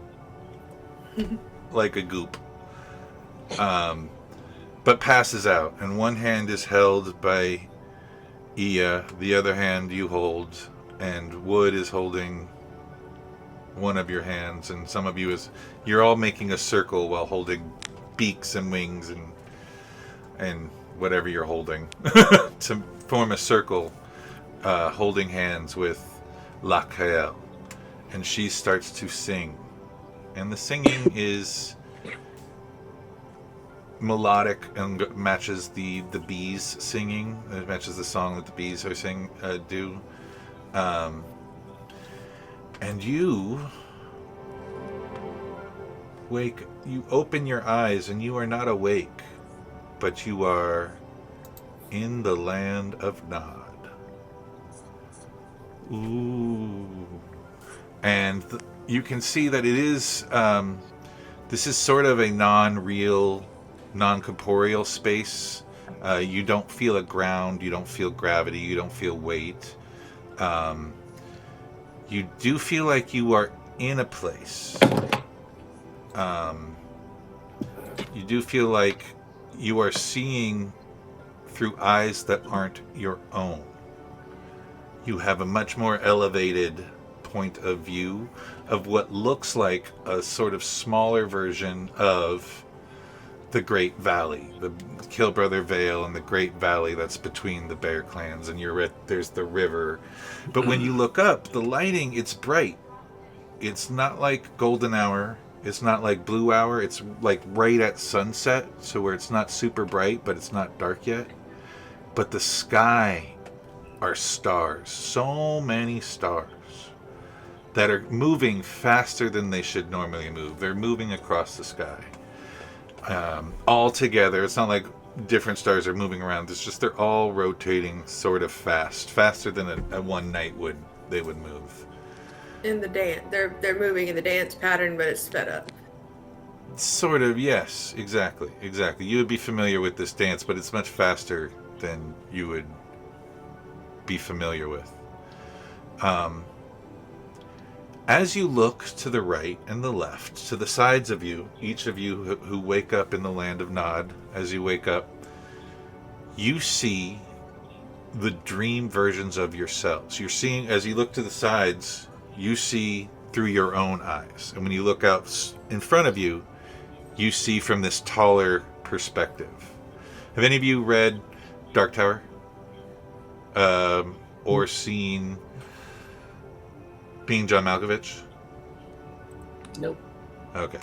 Speaker 1: like a goop. But passes out, and one hand is held by Ia, the other hand you hold, and Wood is holding one of your hands, and some of you you're all making a circle while holding beaks and wings and whatever you're holding to form a circle, holding hands with Lakael, and she starts to sing, and the singing is melodic and matches the bees singing. It matches the song that the bees are do. And you open your eyes, and you are not awake, but you are in the land of Nod. Ooh. And you can see that it is, this is sort of a non-real, non-corporeal space. You don't feel a ground, you don't feel gravity, you don't feel weight. You do feel like you are in a place. You do feel like you are seeing through eyes that aren't your own. You have a much more elevated point of view of what looks like a sort of smaller version of the Great Valley, the Killbrother Vale and the Great Valley that's between the Bear Clans, and there's the river. But when you look up, the lighting, it's bright. It's not like golden hour. It's not like blue hour. It's like right at sunset, so where it's not super bright, but it's not dark yet. But the sky are stars. So many stars that are moving faster than they should normally move. They're moving across the sky. All together. It's not like different stars are moving around. It's just they're all rotating sort of faster than a one night they would move.
Speaker 2: In the dance, they're moving in the dance pattern, but it's sped up.
Speaker 1: Sort of, yes, exactly. You would be familiar with this dance, but it's much faster than you would be familiar with. As you look to the right and the left, to the sides of you, each of you who wake up in the land of Nod, as you wake up, you see the dream versions of yourselves. You're seeing, as you look to the sides, you see through your own eyes. And when you look out in front of you, you see from this taller perspective. Have any of you read Dark Tower? Or seen Being John Malkovich?
Speaker 5: Nope.
Speaker 1: Okay.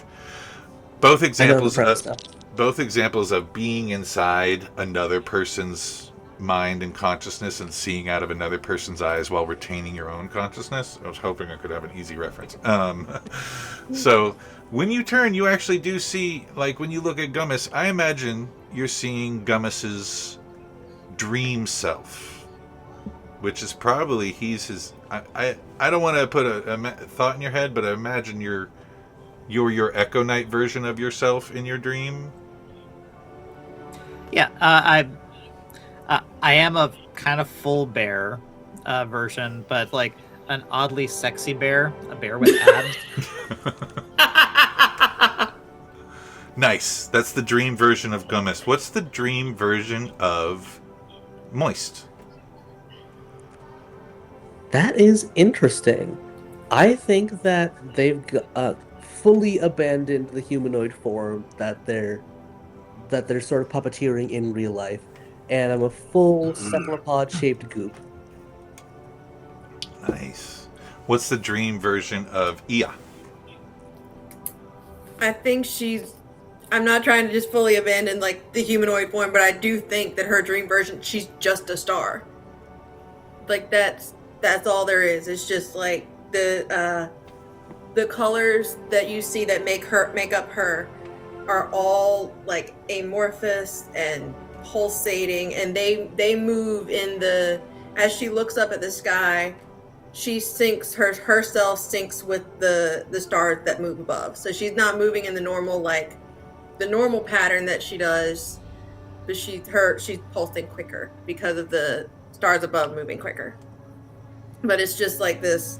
Speaker 1: Both examples
Speaker 3: I know the premise now.
Speaker 1: both examples of being inside another person's mind and consciousness and seeing out of another person's eyes while retaining your own consciousness. I was hoping I could have an easy reference. So when you turn, you actually do see, like when you look at Gummas, I imagine you're seeing Gummas's dream self, which is probably I don't want to put a thought in your head, but I imagine you're your Echo Knight version of yourself in your dream.
Speaker 4: Yeah, I am a kind of full bear version, but like an oddly sexy bear, a bear with abs.
Speaker 1: Nice. That's the dream version of Gummas. What's the dream version of Moist?
Speaker 3: That is interesting. I think that they've fully abandoned the humanoid form that they're sort of puppeteering in real life, and I'm a full cephalopod-shaped goop.
Speaker 1: Nice. What's the dream version of Ia?
Speaker 2: I think I'm not trying to just fully abandon like the humanoid form, but I do think that her dream version, she's just a star. Like that's all there is. It's just like the colors that you see that make up her are all like amorphous and pulsating, and they move in the as she looks up at the sky, she sinks herself sinks with the stars that move above. So she's not moving in the normal pattern that she does, but she's pulsing quicker because of the stars above moving quicker. But it's just like this,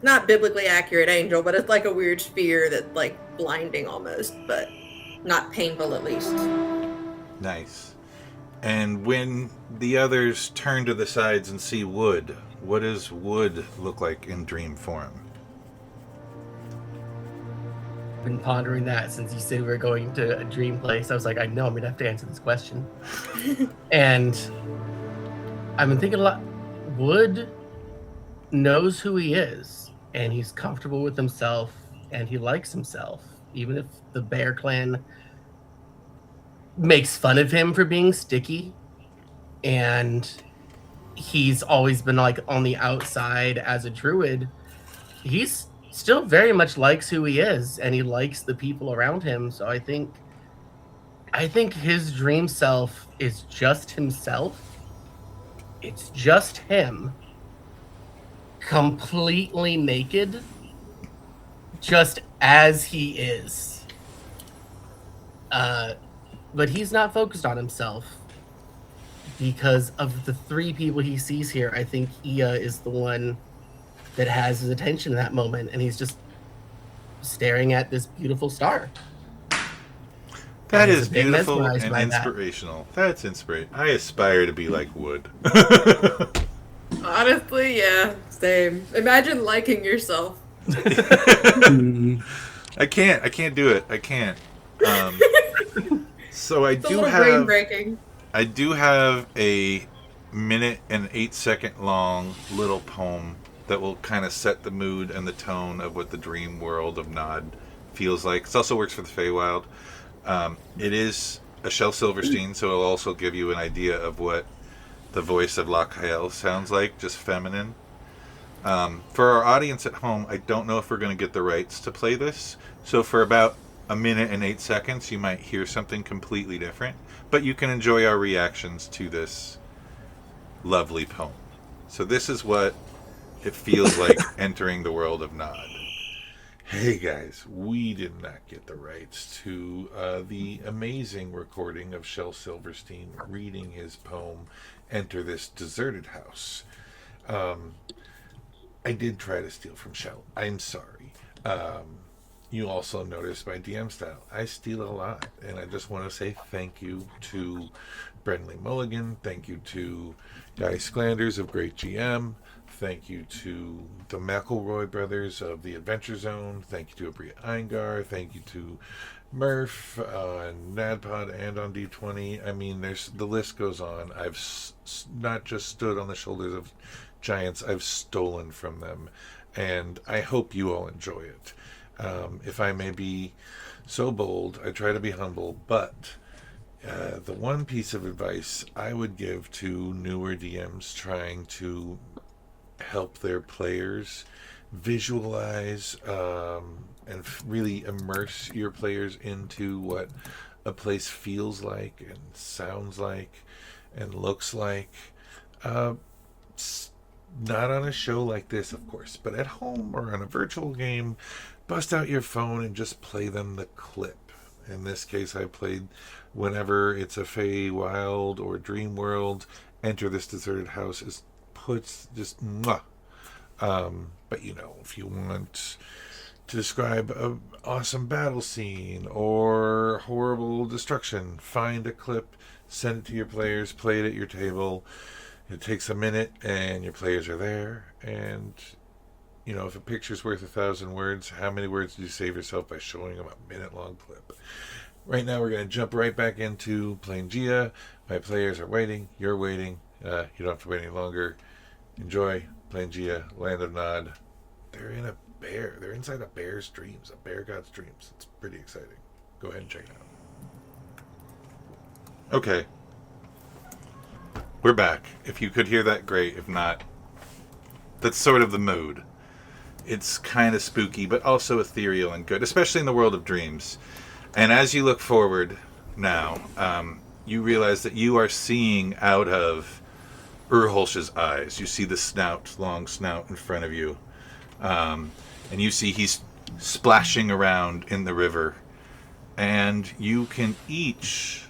Speaker 2: not biblically accurate angel, but it's like a weird sphere that's like blinding almost, but not painful at least.
Speaker 1: Nice. And when the others turn to the sides and see Wood, what does Wood look like in dream form?
Speaker 5: I've been pondering that since you said we were going to a dream place. I was like, I know I'm gonna have to answer this question. And I've been thinking a lot. Wood knows who he is, and he's comfortable with himself, and he likes himself, even if the Bear Clan makes fun of him for being sticky, and he's always been like on the outside as a druid. He's still very much likes who he is, and he likes the people around him. So I think his dream self is just himself. It's just him, completely naked, just as he is. But he's not focused on himself because of the three people he sees here. I think Ia is the one that has his attention in that moment, and he's just staring at this beautiful star.
Speaker 1: That is beautiful and inspirational. That's inspirational. I aspire to be like Wood.
Speaker 2: Honestly, yeah, same. Imagine liking yourself.
Speaker 1: I can't do it. I can't. So I
Speaker 2: It's
Speaker 1: do
Speaker 2: a little brain breaking.
Speaker 1: I do have a minute and 8 second long little poem that will kind of set the mood and the tone of what the dream world of Nod feels like. It also works for the Feywild. It is a Shel Silverstein, so it'll also give you an idea of what the voice of Lakhael sounds like, just feminine. For our audience at home, I don't know if we're going to get the rights to play this. So for about a minute and 8 seconds, you might hear something completely different. But you can enjoy our reactions to this lovely poem. So this is what it feels like entering the world of Nod. Hey guys, we did not get the rights to the amazing recording of Shel Silverstein reading his poem, Enter This Deserted House. I did try to steal from Shel. I'm sorry. You also noticed my DM style. I steal a lot, and I just want to say thank you to Brenley Mulligan. Thank you to Guy Sklanders of Great GM. Thank you to the McElroy brothers of the Adventure Zone. Thank you to Abria Eingar. Thank you to Murph and NADPOD and on D20. I mean, the list goes on. I've not just stood on the shoulders of giants, I've stolen from them, and I hope you all enjoy it. If I may be so bold, I try to be humble, but the one piece of advice I would give to newer DMs trying to help their players visualize and really immerse your players into what a place feels like and sounds like and looks like. Not on a show like this, of course, but at home or on a virtual game, bust out your phone and just play them the clip. In this case, I played whenever it's a Feywild or Dream World, Enter This Deserted House is puts just mwah. But you know, if you want to describe an awesome battle scene or horrible destruction, find a clip, send it to your players, play it at your table. It takes a minute and your players are there. And you know, if a picture's worth 1,000 words, how many words do you save yourself by showing them a minute-long clip? Right now, we're going to jump right back into Planegea. My players are waiting. You're waiting. You don't have to wait any longer. Enjoy Planegea, Land of Nod. They're in a bear. They're inside a bear's dreams, a bear god's dreams. It's pretty exciting. Go ahead and check it out. Okay. We're back. If you could hear that, great. If not, that's sort of the mood. It's kind of spooky, but also ethereal and good, especially in the world of dreams. And as you look forward now, you realize that you are seeing out of Urholsh's eyes. You see the snout, long snout in front of you. And you see he's splashing around in the river. And you can each...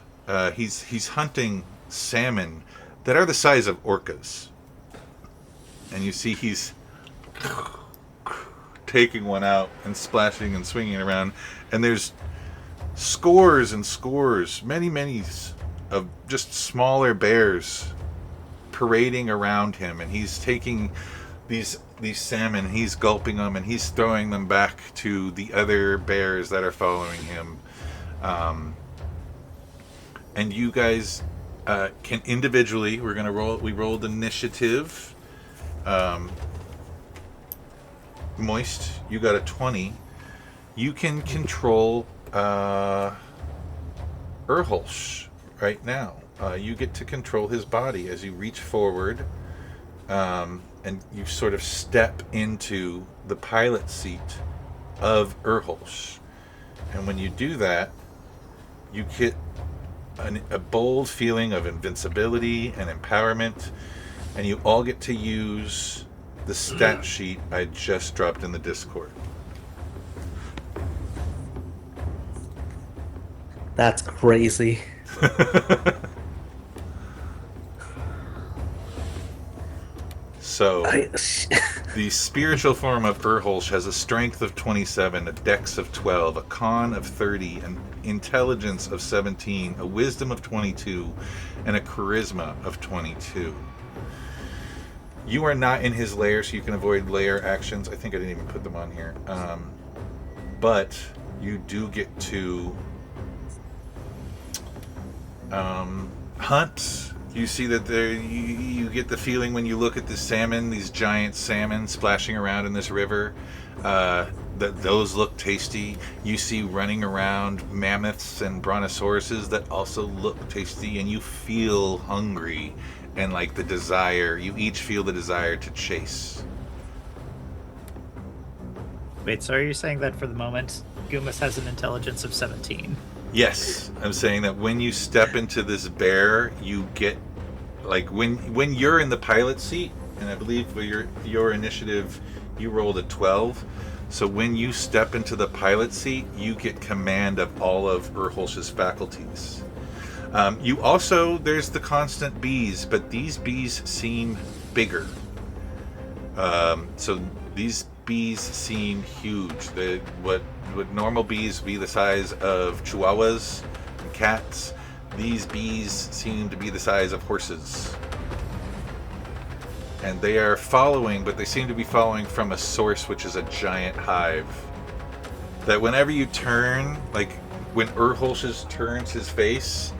Speaker 1: he's hunting salmon that are the size of orcas. And you see he's taking one out and splashing and swinging it around. And there's scores and scores, many of just smaller bears parading around him. And he's taking these salmon, he's gulping them, and he's throwing them back to the other bears that are following him. And you guys can individually, we rolled initiative. Moist, you got a 20. You can control Urholsh right now. You get to control his body as you reach forward, and you sort of step into the pilot seat of Urholsh. And when you do that, you get a bold feeling of invincibility and empowerment, and you all get to use the stat sheet I just dropped in the Discord.
Speaker 3: That's crazy.
Speaker 1: So, the spiritual form of Urholsh has a strength of 27, a dex of 12, a con of 30, an intelligence of 17, a wisdom of 22, and a charisma of 22. You are not in his lair, so you can avoid lair actions. I think I didn't even put them on here. But you do get to hunt. You see that you get the feeling when you look at the salmon, these giant salmon splashing around in this river, that those look tasty. You see running around mammoths and brontosauruses that also look tasty, and you feel hungry and like the desire. You each feel the desire to chase.
Speaker 4: Wait, so are you saying that for the moment, Gummas has an intelligence of 17?
Speaker 1: Yes, I'm saying that when you step into this bear, you get, like, when you're in the pilot seat, and I believe for your initiative, you rolled a 12. So when you step into the pilot seat, you get command of all of Urholsh's faculties. You also, there's the constant bees, but these bees seem bigger. So these bees seem huge. What normal bees be the size of chihuahuas and cats, these bees seem to be the size of horses. And they are following, but they seem to be following from a source, which is a giant hive. That whenever you turn, like when Urholsh turns his face,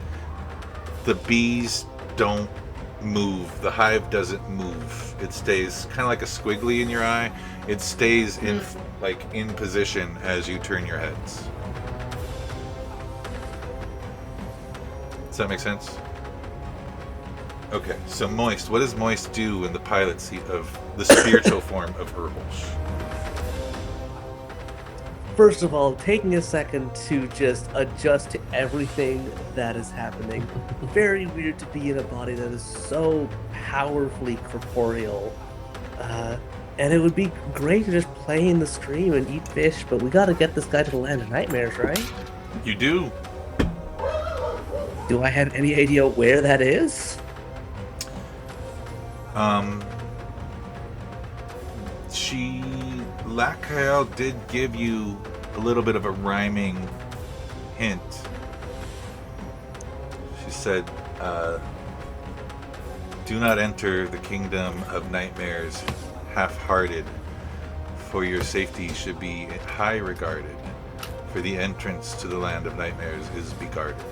Speaker 1: the bees don't move. The hive doesn't move. It stays kind of like a squiggly in your eye. It stays in position as you turn your heads. Does that make sense? Okay, so Moist, what does Moist do in the pilot seat of the spiritual form of Urholsh?
Speaker 3: First of all, taking a second to just adjust to everything that is happening. Very weird to be in a body that is so powerfully corporeal. And it would be great to just play in the stream and eat fish, but we gotta get this guy to the land of nightmares, right?
Speaker 1: You do.
Speaker 3: Do I have any idea where that is?
Speaker 1: Lakael did give you a little bit of a rhyming hint. She said, do not enter the kingdom of nightmares half-hearted, for your safety should be high regarded, for the entrance to the land of nightmares is be guarded.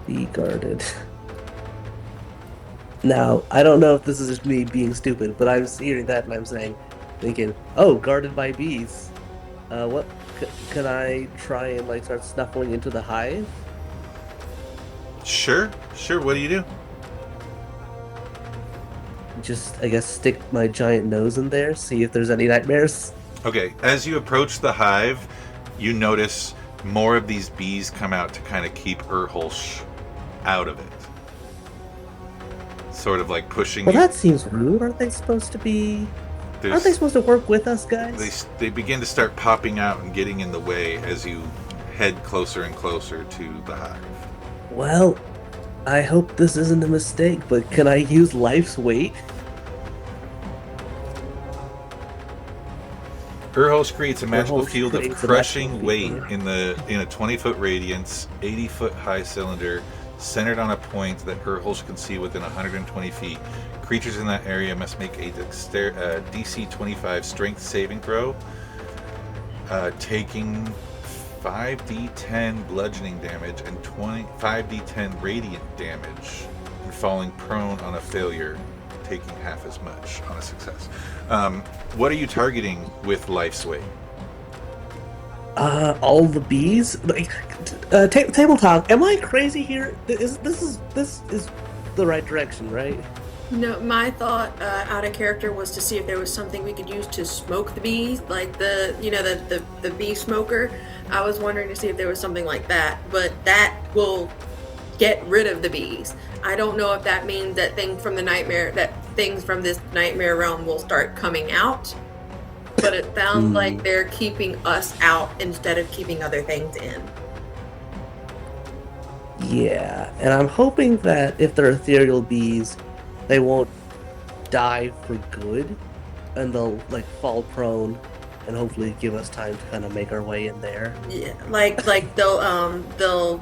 Speaker 3: Be guarded. Now, I don't know if this is just me being stupid, but I'm hearing that and I'm thinking, oh, guarded by bees. What, can I try and start snuffling into the hive?
Speaker 1: Sure, what do you do?
Speaker 3: Just, I guess, stick my giant nose in there, see if there's any nightmares.
Speaker 1: Okay, as you approach the hive, you notice more of these bees come out to kind of keep Urholsh out of it. sort of like pushing
Speaker 3: Well,
Speaker 1: you.
Speaker 3: that seems rude. Aren't they supposed to be? Aren't they supposed to work with us, guys?
Speaker 1: They begin to start popping out and getting in the way as you head closer and closer to the hive.
Speaker 3: Well, I hope this isn't a mistake, but can I use life's weight?
Speaker 1: Urholsh creates a magical
Speaker 3: Urholsh
Speaker 1: field of
Speaker 3: creates a
Speaker 1: crushing
Speaker 3: magical
Speaker 1: weight
Speaker 3: field.
Speaker 1: in a 20-foot radiance, 80-foot high cylinder, centered on a point that Urholsh can see within 120 feet. Creatures in that area must make a DC 25 strength saving throw, taking 5d10 bludgeoning damage and 5d10 radiant damage, and falling prone on a failure, taking half as much on a success. What are you targeting with life's weight?
Speaker 3: All the bees. Like, tabletop. Am I crazy here? This is the right direction, right?
Speaker 2: No, my thought out of character was to see if there was something we could use to smoke the bees, like the bee smoker. I was wondering to see if there was something like that, but that will get rid of the bees. I don't know if that means that things from this nightmare realm will start coming out, but it sounds like they're keeping us out instead of keeping other things in.
Speaker 3: Yeah, and I'm hoping that if they're ethereal bees, they won't die for good, and they'll like fall prone, and hopefully give us time to kind of make our way in there.
Speaker 2: Yeah, like they'll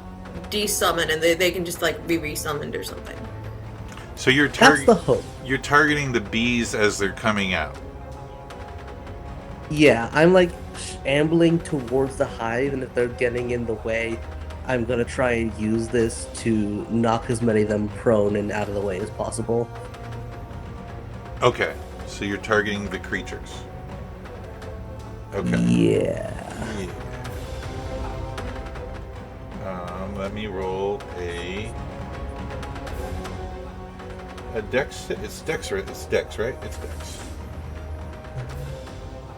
Speaker 2: desummon and they can just like be resummoned or something.
Speaker 1: So you're
Speaker 3: That's the hope.
Speaker 1: You're targeting the bees as they're coming out.
Speaker 3: Yeah, I'm like ambling towards the hive, and if they're getting in the way, I'm gonna try and use this to knock as many of them prone and out of the way as possible.
Speaker 1: Okay, so you're targeting the creatures. Okay.
Speaker 3: Yeah.
Speaker 1: Let me roll a dex. It's dex, right? It's dex, right? It's dex.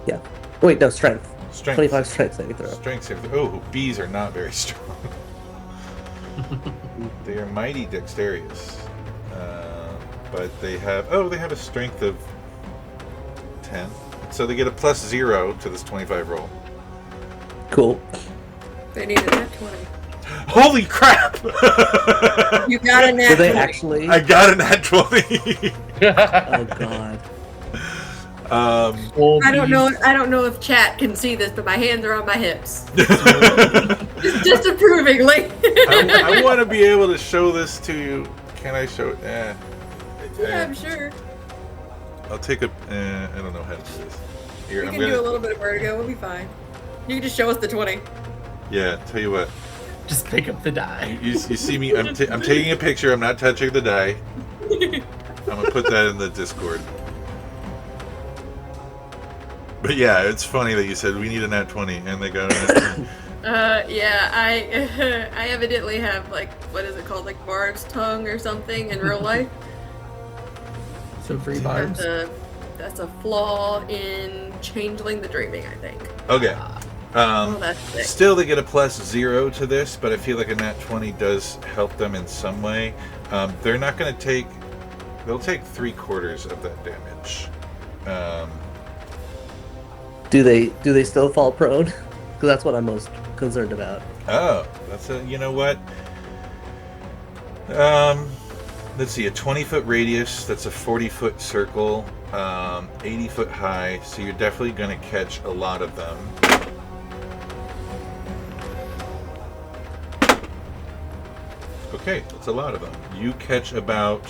Speaker 3: Yeah. Wait, no, strength.
Speaker 1: Strength.
Speaker 3: 25 strength saving throw.
Speaker 1: Strength saving throw. Oh, bees are not very strong. They are mighty dexterous, but they have a strength of 10, so they get a +0 to this 25 roll.
Speaker 3: Cool.
Speaker 2: They need a nat 20.
Speaker 1: Holy crap!
Speaker 2: You got a nat
Speaker 3: Did they
Speaker 2: 20.
Speaker 3: actually?
Speaker 1: I got a nat 20.
Speaker 3: Oh god.
Speaker 2: I don't know if chat can see this, but my hands are on my hips. Just approvingly.
Speaker 1: I want to be able to show this to you. Can I show it?
Speaker 2: Yeah, I'm sure.
Speaker 1: I'll take a. I don't know how to do this. Here,
Speaker 2: You
Speaker 1: I'm
Speaker 2: can do a little bit of vertigo. We'll be fine. You can just show us the 20.
Speaker 1: Yeah, tell you what.
Speaker 5: Just pick up the die.
Speaker 1: You see me? I'm taking a picture. I'm not touching the die. I'm gonna put that in the Discord. But yeah, it's funny that you said we need a nat 20 and they got a nat 20.
Speaker 2: Yeah, I evidently have like, what is it called, like barb's tongue or something in real life.
Speaker 5: So free barbs.
Speaker 2: That's a flaw in Changeling the Dreaming, I think.
Speaker 1: Okay.
Speaker 2: That's sick.
Speaker 1: Still, they get a +0 to this, but I feel like a nat 20 does help them in some way. They're not going to take. They'll take 3/4 of that damage.
Speaker 3: Do they still fall prone? Because that's what I'm most concerned about.
Speaker 1: Oh, that's a. You know what? Let's see. A 20-foot radius. That's a 40-foot circle. 80-foot high. So you're definitely going to catch a lot of them. Okay, that's a lot of them. You catch about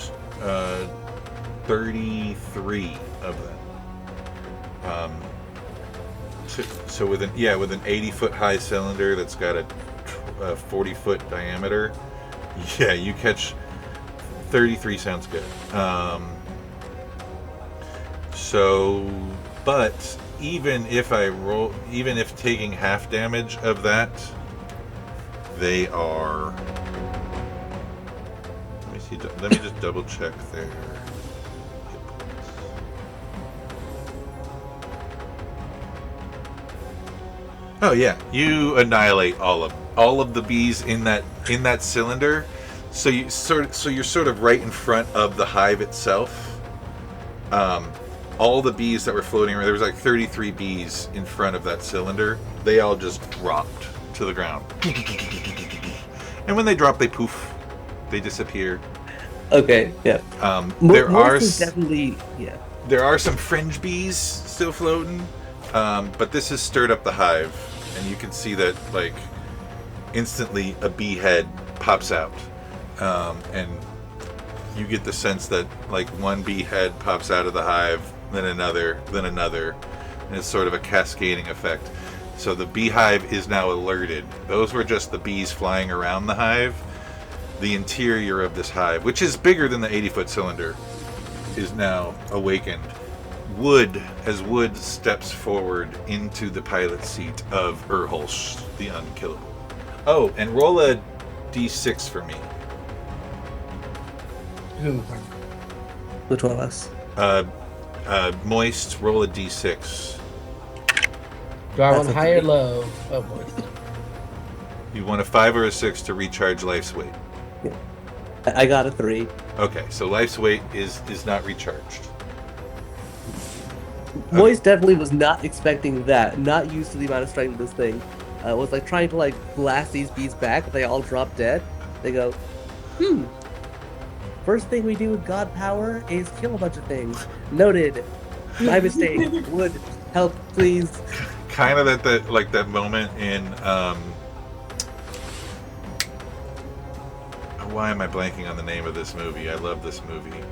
Speaker 1: 33 of them. So with an 80-foot high cylinder that's got a 40-foot diameter, yeah, you catch 33. Sounds good. But even if taking half damage of that, they are. Let me just double check their hit points. Oh yeah, you annihilate all of the bees in that cylinder. So you're sort of right in front of the hive itself. All the bees that were floating around, there was like 33 bees in front of that cylinder. They all just dropped to the ground. And when they drop, they poof. They disappear.
Speaker 3: Okay, yeah.
Speaker 1: There
Speaker 3: There
Speaker 1: are some fringe bees still floating, but this has stirred up the hive, and you can see that like instantly a bee head pops out, and you get the sense that like one bee head pops out of the hive, then another, and it's sort of a cascading effect. So the beehive is now alerted. Those were just the bees flying around the hive. The interior of this hive, which is bigger than the 80-foot cylinder, is now awakened. Wood steps forward into the pilot seat of Urholsh, the Unkillable. Oh, and roll a d6 for me.
Speaker 5: Who?
Speaker 3: Which one of us?
Speaker 1: Moist, roll a d6.
Speaker 5: Do I
Speaker 3: That's
Speaker 5: want
Speaker 3: a
Speaker 5: high or
Speaker 3: 3.
Speaker 5: low? Oh, boy.
Speaker 1: You want a 5 or a 6 to recharge life's weight.
Speaker 3: I got a 3.
Speaker 1: Okay, so life's weight is not recharged.
Speaker 3: Moist definitely was not expecting that. Not used to the amount of strength of this thing. Was like trying to like blast these bees back. They all drop dead. They go, First thing we do with God power is kill a bunch of things. Noted. My mistake. Would help, please.
Speaker 1: Kind of at that moment in why am I blanking on the name of this movie? I love this movie.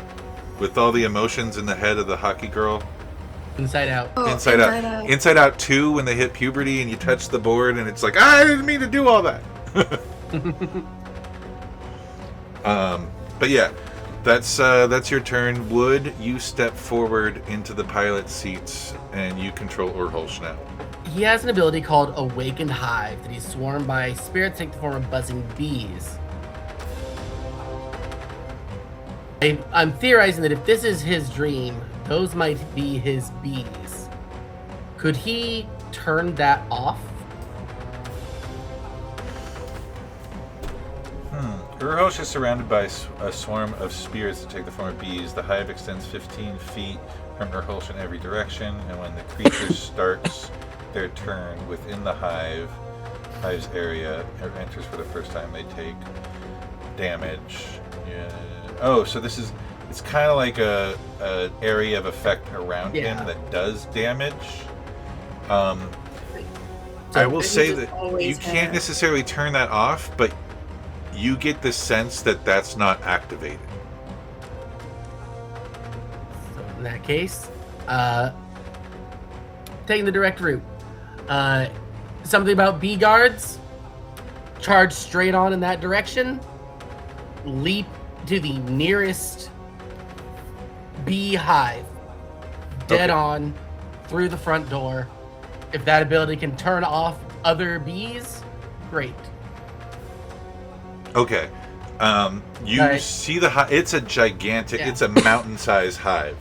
Speaker 1: With all the emotions in the head of the hockey girl.
Speaker 5: Inside Out.
Speaker 2: Oh,
Speaker 1: Inside Out. Inside Out 2, when they hit puberty and you touch the board and it's like, I didn't mean to do all that. But yeah, that's your turn. Wood, you step forward into the pilot seats and you control Urholsh now.
Speaker 5: He has an ability called Awakened Hive that he's swarmed by spirits take the form of buzzing bees. I'm theorizing that if this is his dream, those might be his bees. Could he turn that off?
Speaker 1: Urholsh is surrounded by a swarm of spirits that take the form of bees. The hive extends 15 feet from Urholsh in every direction, and when the creature starts their turn within the hive's area, or enters for the first time, they take damage. Yeah. Oh, so it's kind of like a area of effect around him that does damage. I will say that you can't necessarily turn that off, but you get the sense that that's not activated.
Speaker 5: So in that case, taking the direct route. Something about bee guards. Charge straight on in that direction. Leap to the nearest beehive. Dead on through the front door. If that ability can turn off other bees, great.
Speaker 1: Okay. You see the hive. It's a gigantic, it's a mountain-sized hive.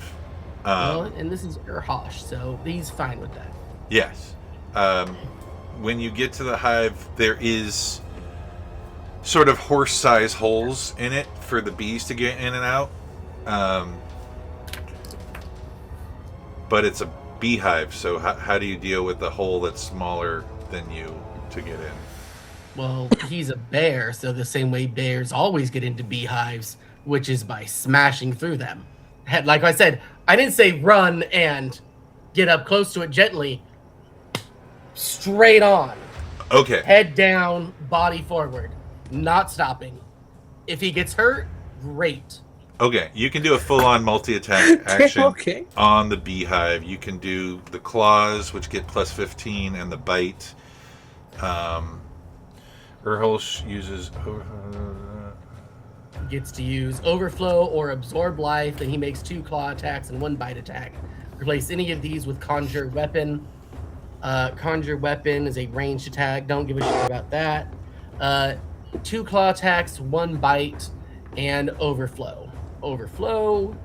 Speaker 5: And this is Urholsh, so he's fine with that.
Speaker 1: Yes. When you get to the hive, there is sort of horse-sized holes in it for the bees to get in and out. But it's a beehive, so how do you deal with the hole that's smaller than you to get in?
Speaker 5: Well, he's a bear, so the same way bears always get into beehives, which is by smashing through them. Like I said, I didn't say run and get up close to it gently. Straight on.
Speaker 1: Okay.
Speaker 5: Head down, body forward. Not stopping. If he gets hurt, great.
Speaker 1: Okay, you can do a full-on multi-attack action
Speaker 3: Okay.
Speaker 1: on the beehive. You can do the claws, which get plus 15, and the bite. Urholsh uses...
Speaker 5: Gets to use Overflow or Absorb Life, then he makes 2 claw attacks and 1 bite attack. Replace any of these with Conjure Weapon. Conjure Weapon is a ranged attack. Don't give a shit about that. 2 claw attacks, 1 bite, and Overflow. Overflow,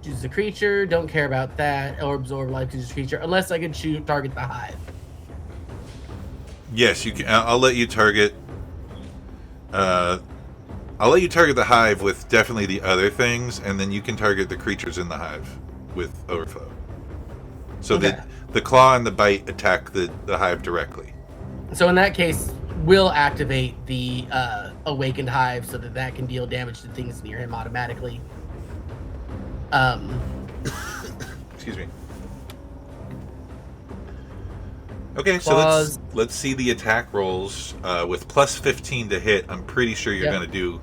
Speaker 5: choose the creature, don't care about that, or Absorb Life, choose the creature, unless I can target the hive.
Speaker 1: Yes, you can. I'll let you target I'll let you target the hive with definitely the other things, and then you can target the creatures in the hive with overflow. So
Speaker 5: Okay.
Speaker 1: that the claw and the bite attack the hive directly.
Speaker 5: So in that case, we'll activate the awakened hive so that can deal damage to things near him automatically.
Speaker 1: Excuse me. Okay,
Speaker 5: Claws.
Speaker 1: so let's see the attack rolls with plus 15 to hit. I'm pretty sure you're
Speaker 5: Yep.
Speaker 1: going to do.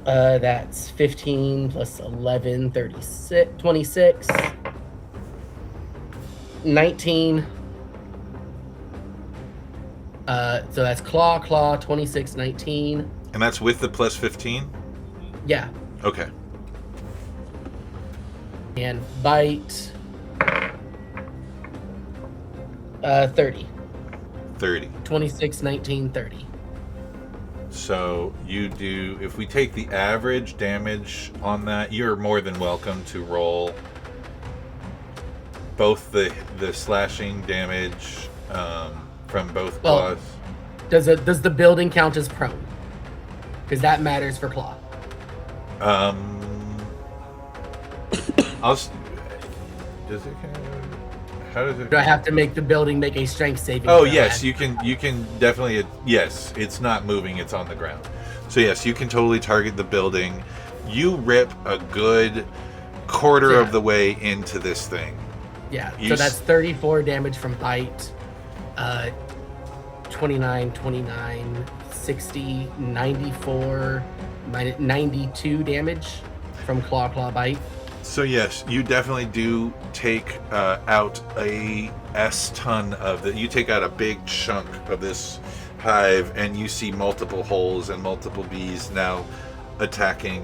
Speaker 5: That's 15 plus 11, 36, 26, 19. So that's claw, 26, 19.
Speaker 1: And that's with the plus 15?
Speaker 5: Yeah.
Speaker 1: Okay.
Speaker 5: And bite, 30.
Speaker 1: 30.
Speaker 5: 26, 19, 30.
Speaker 1: So you do, if we take the average damage on that, you're more than welcome to roll both the slashing damage from both
Speaker 5: Well,
Speaker 1: claws.
Speaker 5: Does the building count as prone? Because that matters for claw.
Speaker 1: Does it count? How does it?
Speaker 5: Do I have to make the building make a strength saving?
Speaker 1: Oh
Speaker 5: throw?
Speaker 1: yes, you can definitely, yes, it's not moving, it's on the ground. So yes, you can totally target the building. You rip a good quarter
Speaker 5: Yeah.
Speaker 1: of the way into this thing.
Speaker 5: Yeah.
Speaker 1: You
Speaker 5: So that's 34 damage from bite. 29, 29, 60, 94, 92 damage from claw bite.
Speaker 1: So yes, you definitely do take out a S-ton of the. You take out a big chunk of this hive, and you see multiple holes and multiple bees now attacking.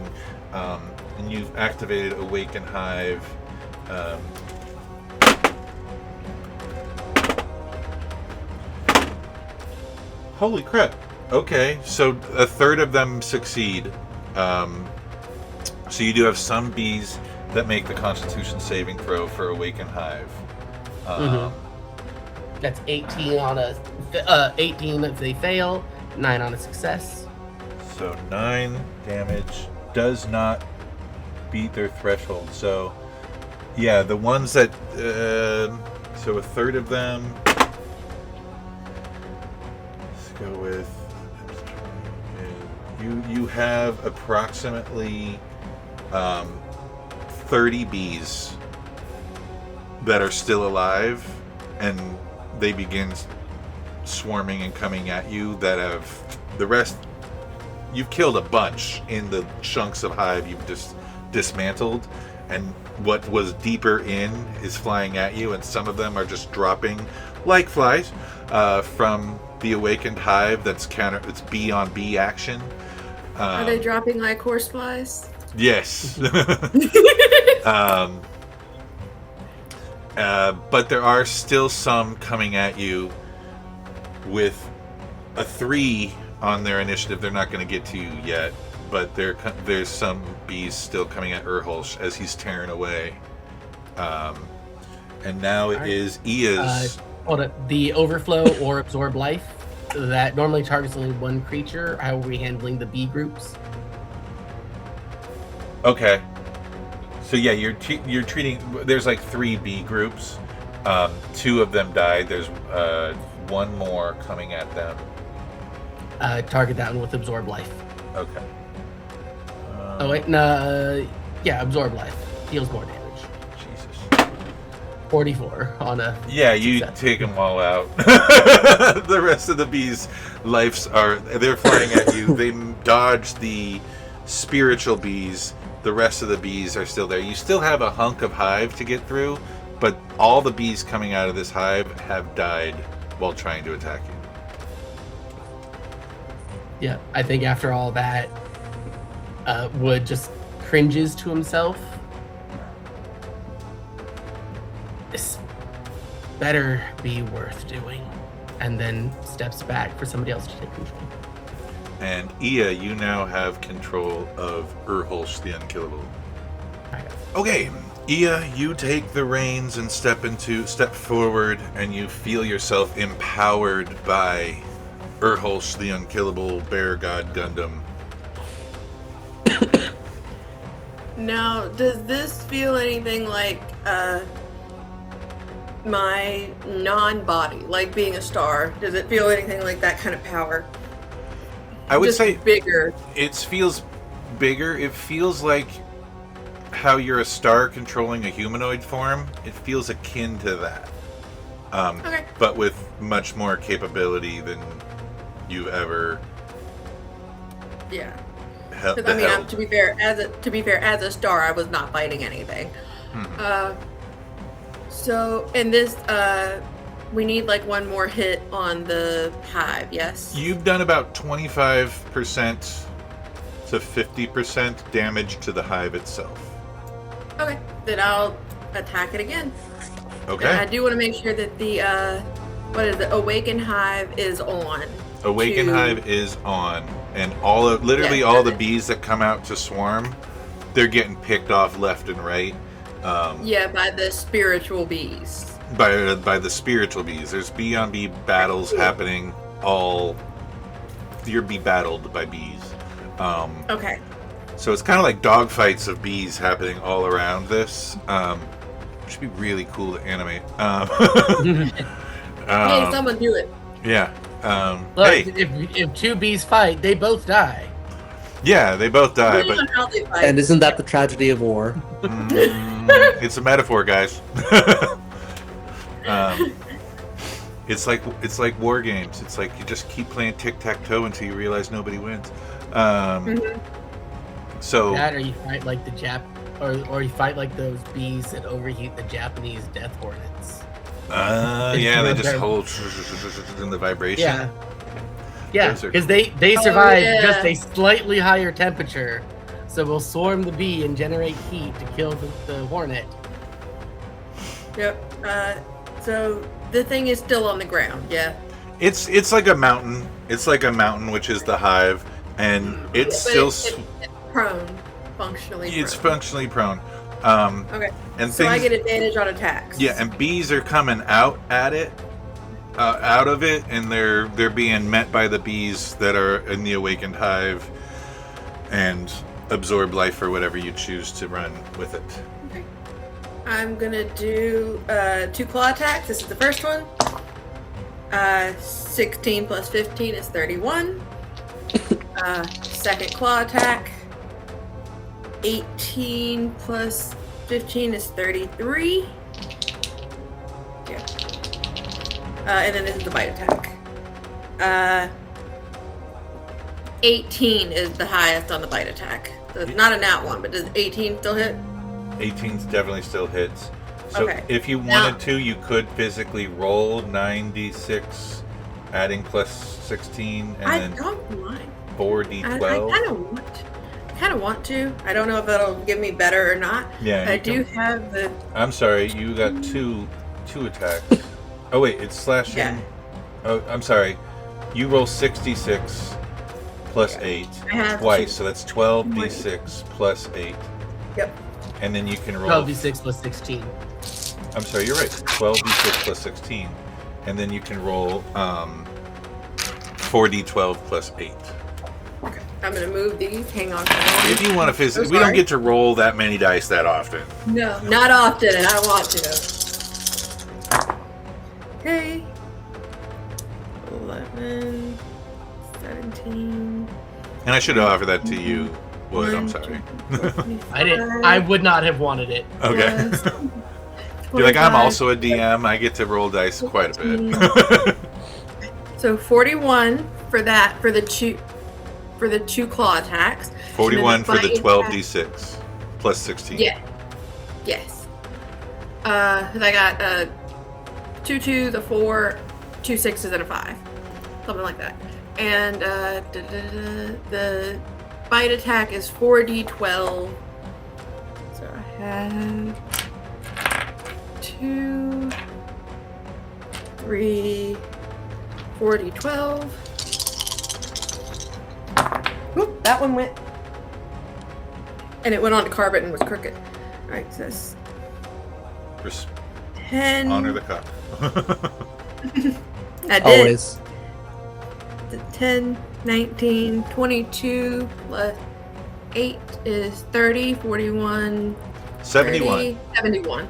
Speaker 1: And you've activated Awaken Hive. Holy crap! Okay, so a third of them succeed. So you do have some bees that make the Constitution saving throw for Awaken Hive.
Speaker 5: That's 18 on a 18 if they fail, 9 on a success.
Speaker 1: So 9 damage does not beat their threshold. So yeah, the ones that so a third of them. Let's go with you have approximately 30 bees that are still alive, and they begin swarming and coming at you. That have the rest. You've killed a bunch in the chunks of hive you've just dismantled, and what was deeper in is flying at you, and some of them are just dropping like flies from the awakened hive. That's bee on bee action.
Speaker 2: Are they dropping like horseflies?
Speaker 1: Yes. But there are still some coming at you with a 3 on their initiative. They're not going to get to you yet, but there's some bees still coming at Urholsh as he's tearing away. And now it is Ia's.
Speaker 5: Hold up. The overflow or absorb life that normally targets only one creature. How are we handling the bee groups?
Speaker 1: Okay. So yeah, you're treating. There's like 3 bee groups. 2 of them died. There's 1 more coming at them.
Speaker 5: Target that one with absorb life.
Speaker 1: Okay.
Speaker 5: Oh wait, no. Yeah, absorb life deals more damage.
Speaker 1: Jesus.
Speaker 5: 44 on a.
Speaker 1: Yeah, you
Speaker 5: success.
Speaker 1: take them all out. The rest of the bees' lives they're flying at you. They dodge the spiritual bees. The rest of the bees are still there. You still have a hunk of hive to get through, but all the bees coming out of this hive have died while trying to attack you.
Speaker 5: Yeah, I think after all that, Wood just cringes to himself. This better be worth doing, and then steps back for somebody else to take control.
Speaker 1: And Ia, you now have control of Urholsh the Unkillable.
Speaker 5: Alright.
Speaker 1: Okay, Ia, you take the reins and step forward, and you feel yourself empowered by Urholsh, the unkillable bear god Gundam.
Speaker 2: Now, does this feel anything like my non-body, like being a star? Does it feel anything like that kind of power?
Speaker 1: I would
Speaker 2: Just
Speaker 1: say
Speaker 2: bigger.
Speaker 1: it feels bigger. It feels like how you're a star controlling a humanoid form. It feels akin to that.
Speaker 2: Okay.
Speaker 1: But with much more capability than you've ever
Speaker 2: Yeah.
Speaker 1: held.
Speaker 2: Because I mean, to be fair, as a star, I was not fighting anything. So in this, we need like one more hit on the hive. Yes.
Speaker 1: You've done about 25% to 50% damage to the hive itself.
Speaker 2: Okay. Then I'll attack it again.
Speaker 1: Okay.
Speaker 2: And I do want to make sure that the Awakened Hive is on.
Speaker 1: Awakened Hive is on, and all the bees that come out to swarm, they're getting picked off left and right.
Speaker 2: By the spiritual bees.
Speaker 1: By the spiritual bees. There's bee on bee battles happening. You're be battled by bees.
Speaker 2: Okay.
Speaker 1: So it's kind of like dogfights of bees happening all around this. Should be really cool to animate.
Speaker 2: Hey, someone do it.
Speaker 1: Yeah.
Speaker 5: Look,
Speaker 1: Hey.
Speaker 5: if two bees fight, they both die.
Speaker 1: Yeah, they both die,
Speaker 2: Depending
Speaker 1: but
Speaker 2: on how they fight.
Speaker 3: And isn't that the tragedy of war?
Speaker 1: it's a metaphor, guys. It's like war games. It's like you just keep playing tic-tac-toe until you realize nobody wins. So
Speaker 5: That, or you fight like or you fight like those bees that overheat the Japanese death hornets.
Speaker 1: they just hold in the vibration.
Speaker 5: Yeah,
Speaker 1: Those are
Speaker 5: because they survive just
Speaker 2: yeah.
Speaker 5: a slightly higher temperature, so we'll swarm the bee and generate heat to kill the hornet.
Speaker 2: Yep. So the thing is still on the ground. Yeah.
Speaker 1: It's like a mountain. It's like a mountain, which is the hive, and it's
Speaker 2: But
Speaker 1: still
Speaker 2: it's prone, functionally.
Speaker 1: it's
Speaker 2: prone.
Speaker 1: functionally prone.
Speaker 2: Okay.
Speaker 1: And
Speaker 2: So I
Speaker 1: things,
Speaker 2: get advantage on attacks.
Speaker 1: yeah, and bees are coming out at it, out of it, and they're being met by the bees that are in the awakened hive, and absorb life or whatever you choose to run with it.
Speaker 2: Okay. I'm gonna do 2 claw attacks. This is the first one. 16 plus 15 is 31. Second claw attack. 18 plus 15 is 33. Yeah. And then this is the bite attack. 18 is the highest on the bite attack. So it's not a nat one, but does 18 still hit?
Speaker 1: 18 definitely still hits. So
Speaker 2: Okay.
Speaker 1: if you wanted to, you could physically roll 9d6, adding plus 16, and
Speaker 2: I
Speaker 1: then
Speaker 2: don't mind.
Speaker 1: 4d12.
Speaker 2: I kind of want to. I don't know if that'll give me better or not.
Speaker 1: Yeah,
Speaker 2: I
Speaker 1: you
Speaker 2: do
Speaker 1: can-
Speaker 2: have the.
Speaker 1: I'm sorry, you got two attacks. Oh wait, it's slashing.
Speaker 2: Yeah.
Speaker 1: Oh, I'm sorry. You roll 66 plus 8
Speaker 2: I have
Speaker 1: twice,
Speaker 2: two.
Speaker 1: so that's 12d6 plus 8.
Speaker 2: Yep.
Speaker 1: And then you can roll.
Speaker 5: 12d6 plus 16.
Speaker 1: I'm sorry, you're right. 12d6 plus 16. And then you can roll 4d12 plus 8.
Speaker 2: Okay. I'm gonna move these. Hang on.
Speaker 1: If you want to physically,
Speaker 2: I'm
Speaker 1: we don't
Speaker 2: sorry.
Speaker 1: get to roll that many dice that often.
Speaker 2: No, not often, and I want to. Okay. 11, 17.
Speaker 1: And I should have offered that to you, Wood. I'm sorry.
Speaker 5: I would not have wanted it.
Speaker 1: Okay. You're like, I'm also a DM. I get to roll dice quite a bit.
Speaker 2: So 41 for that for the two claw attacks.
Speaker 1: 41 for the
Speaker 2: bite
Speaker 1: 12d6 plus 16.
Speaker 2: Yeah. Yes. 'Cause I got 2 2s, a 4, 2 6s, and a 5, something like that. And the bite attack is 4d12. So I have 2, 3, 4d12. Whoop, that one went. And it went on to carpet and was crooked. Alright, so that's 10.
Speaker 1: Honor the cup.
Speaker 2: I did.
Speaker 3: Always.
Speaker 2: 10, 19, 22 plus 8 is 30, 41,
Speaker 1: 71.
Speaker 2: 30, 71.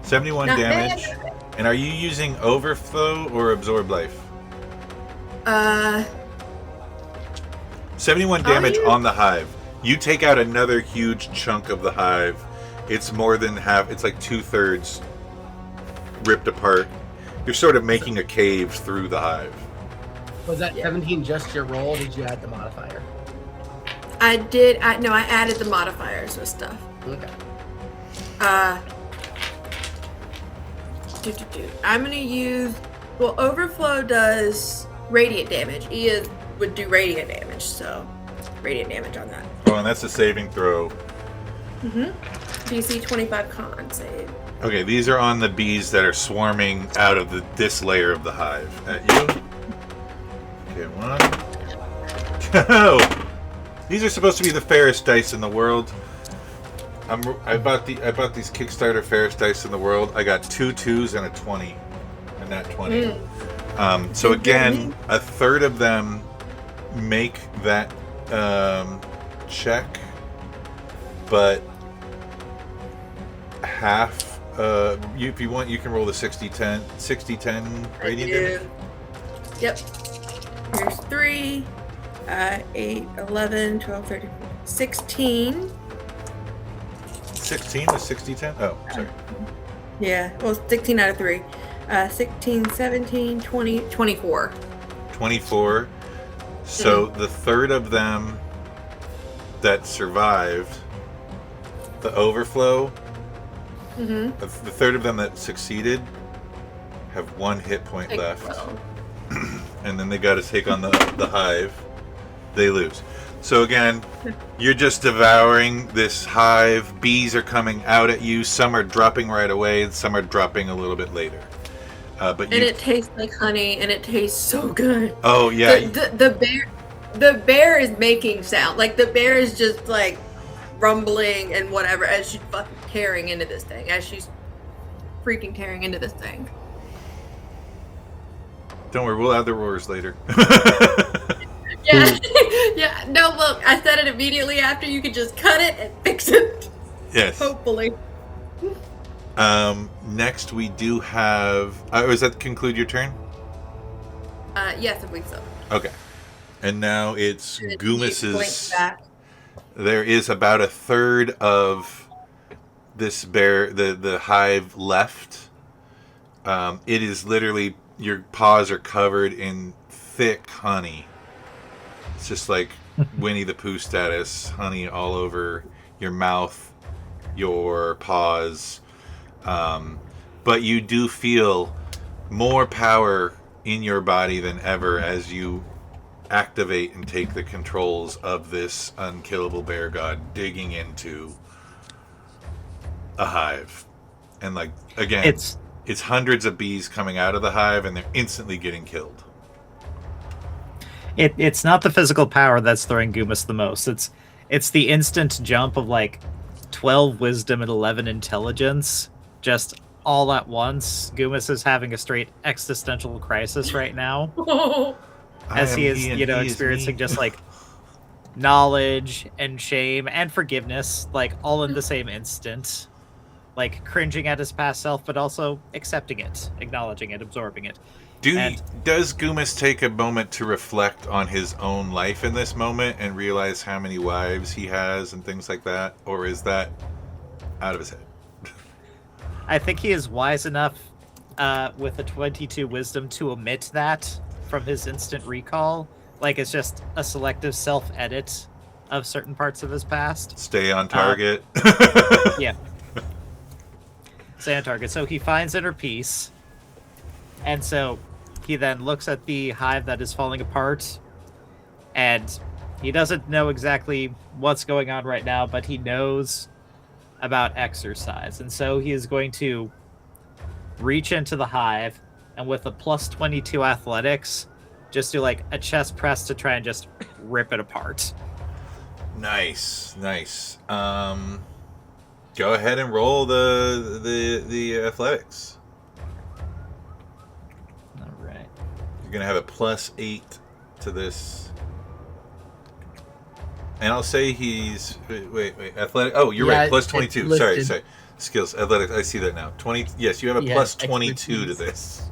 Speaker 1: 71
Speaker 2: Not
Speaker 1: damage.
Speaker 2: bad.
Speaker 1: And are you using overflow or absorb life? 71 damage on the hive. You take out another huge chunk of the hive. It's more than half. It's like 2/3 ripped apart. You're sort of making a cave through the hive.
Speaker 5: Was that 17 just your roll? Or did you add the modifier?
Speaker 2: I did. I added the modifiers with stuff.
Speaker 5: Okay.
Speaker 2: I'm gonna use. Well, overflow does radiant damage. Ia would do radiant damage, so radiant damage on that.
Speaker 1: Oh, and that's a saving throw.
Speaker 2: DC 25 con save.
Speaker 1: Okay, these are on the bees that are swarming out of this layer of the hive. At you. Okay, 1. Oh! These are supposed to be the fairest dice in the world. I bought these Kickstarter fairest dice in the world. I got 2 2s and a 20, and that 20. So again, a third of them make that check, but half. If you want, you can roll the 60-10 radiant damage.
Speaker 2: Yep. Here's 3, 8, 11, 12, 13, 16.
Speaker 1: 16 was 60-10? Oh, sorry.
Speaker 2: Yeah, well, 16 out of 3. 16, 17, 20, 24.
Speaker 1: 24. So the third of them that survived the overflow, the third of them that succeeded have 1 hit point left. And then they got to take on the hive. They lose. So again, you're just devouring this hive. Bees are coming out at you. Some are dropping right away, and some are dropping a little bit later. And
Speaker 2: it tastes like honey, and it tastes so good.
Speaker 1: Oh yeah.
Speaker 2: The bear is making sound. Like the bear is just like rumbling and whatever as she's fucking tearing into this thing. As she's freaking tearing into this thing.
Speaker 1: Don't worry, we'll add the roars later.
Speaker 2: Yeah, yeah. No, look, I said it immediately after. You could just cut it and fix it.
Speaker 1: Yes.
Speaker 2: Hopefully.
Speaker 1: Next we do have. Does that conclude your turn?
Speaker 2: Yes, I believe so.
Speaker 1: Okay. And now it's Gummas's.
Speaker 2: Back.
Speaker 1: There is about a third of this bear, the hive left. It is literally, your paws are covered in thick honey. It's just like Winnie the Pooh status, honey all over your mouth, your paws. But you do feel more power in your body than ever as you activate and take the controls of this unkillable bear god digging into a hive. And like, again, it's hundreds of bees coming out of the hive and they're instantly getting killed.
Speaker 4: It's not the physical power that's throwing Gummas the most. It's the instant jump of like 12 wisdom and 11 intelligence just all at once. Gummas is having a straight existential crisis right now. As he is, experiencing just like knowledge and shame and forgiveness, like all in the same instant. Like cringing at his past self, but also accepting it, acknowledging it, absorbing it.
Speaker 1: Does Gummas take a moment to reflect on his own life in this moment and realize how many wives he has and things like that? Or is that out of his head?
Speaker 4: I think he is wise enough with a 22 wisdom to omit that from his instant recall. Like it's just a selective self-edit of certain parts of his past.
Speaker 1: Stay on target.
Speaker 4: Yeah. Stay on target. So he finds inner peace. And so he then looks at the hive that is falling apart. And he doesn't know exactly what's going on right now, but he knows about exercise. And so he is going to reach into the hive and with a plus 22 athletics, just do like a chest press to try and just rip it apart.
Speaker 1: Nice. Go ahead and roll the athletics.
Speaker 4: All right.
Speaker 1: You're gonna have a +8 to this. And I'll say he's wait athletic. Oh, you're right. +22. Sorry. Skills athletic. I see that now. 20. Yes, you have a +22 to this.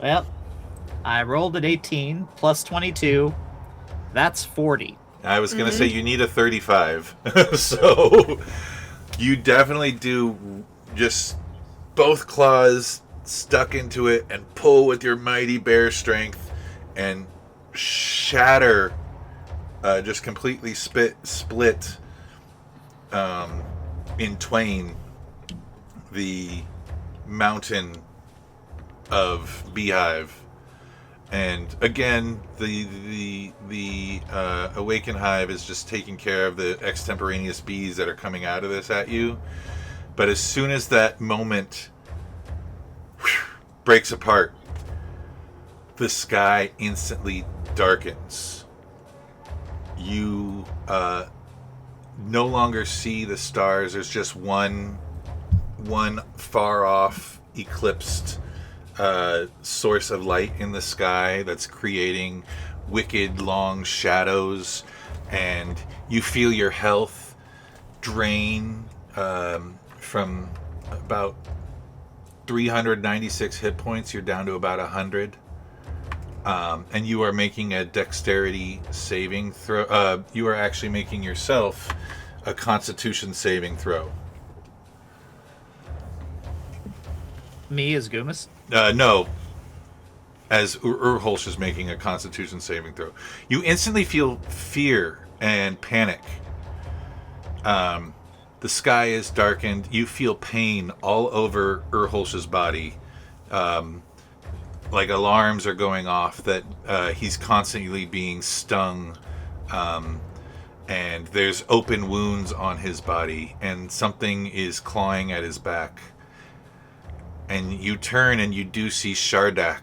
Speaker 4: Well, I rolled an 18 +22. That's 40.
Speaker 1: I was gonna say you need a 35. So you definitely do. Just both claws stuck into it and pull with your mighty bear strength and shatter, just completely split in twain the mountain of beehive. And again, the awakened hive is just taking care of the extemporaneous bees that are coming out of this at you. But as soon as that moment breaks apart, the sky instantly darkens. You no longer see the stars. There's just one far off, eclipsed source of light in the sky that's creating wicked long shadows, and you feel your health drain from about 396 hit points. You're down to about 100. And you are making a dexterity saving throw. You are actually making yourself a constitution saving throw.
Speaker 4: Me as Gummas?
Speaker 1: No. As Urholsh is making a constitution saving throw. You instantly feel fear and panic. The sky is darkened. You feel pain all over Urholsh's body. Like alarms are going off that he's constantly being stung, and there's open wounds on his body, and something is clawing at his back. And you turn and you do see Shardak,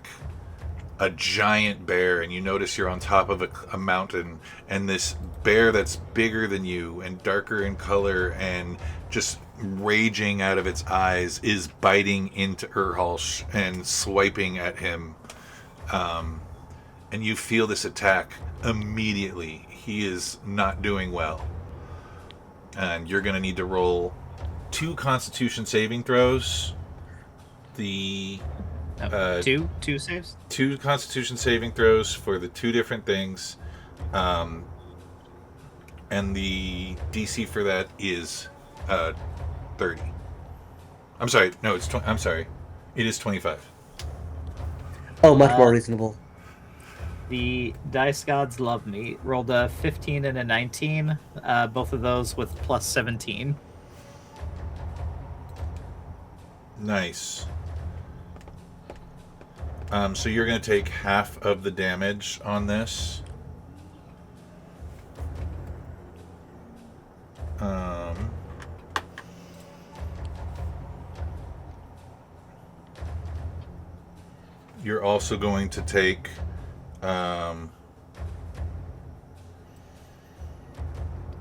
Speaker 1: a giant bear, and you notice you're on top of a mountain, and this bear that's bigger than you and darker in color and just raging out of its eyes is biting into Urholsh and swiping at him. And you feel this attack immediately. He is not doing well. And you're going to need to roll 2 constitution saving throws. Two
Speaker 4: saves?
Speaker 1: 2 constitution saving throws for the 2 different things. And the DC for that is 30. I'm sorry. No, it's 20. I'm sorry. It is 25.
Speaker 3: Oh, much more reasonable.
Speaker 4: The dice gods love me. Rolled a 15 and a 19. Both of those with +17.
Speaker 1: Nice. So you're going to take half of the damage on this. You're also going to take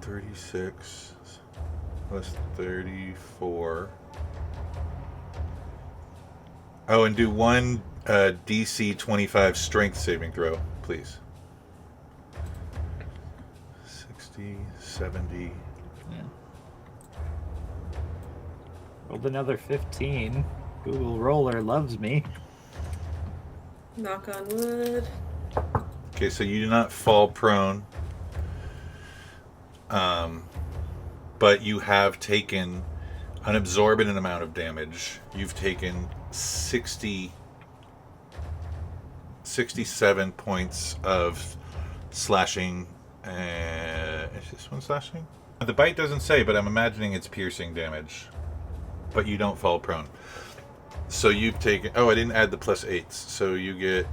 Speaker 1: 36 plus 34. Oh, and do one DC 25 strength saving throw, please. 60, 70.
Speaker 4: Yeah. Rolled another 15. Google Roller loves me.
Speaker 2: Knock on wood.
Speaker 1: Okay, so you do not fall prone. But you have taken an absorbent amount of damage. You've taken 67 points of slashing. Is this one slashing? The bite doesn't say, but I'm imagining it's piercing damage. But you don't fall prone. So you've taken... Oh, I didn't add the +8s. So you get...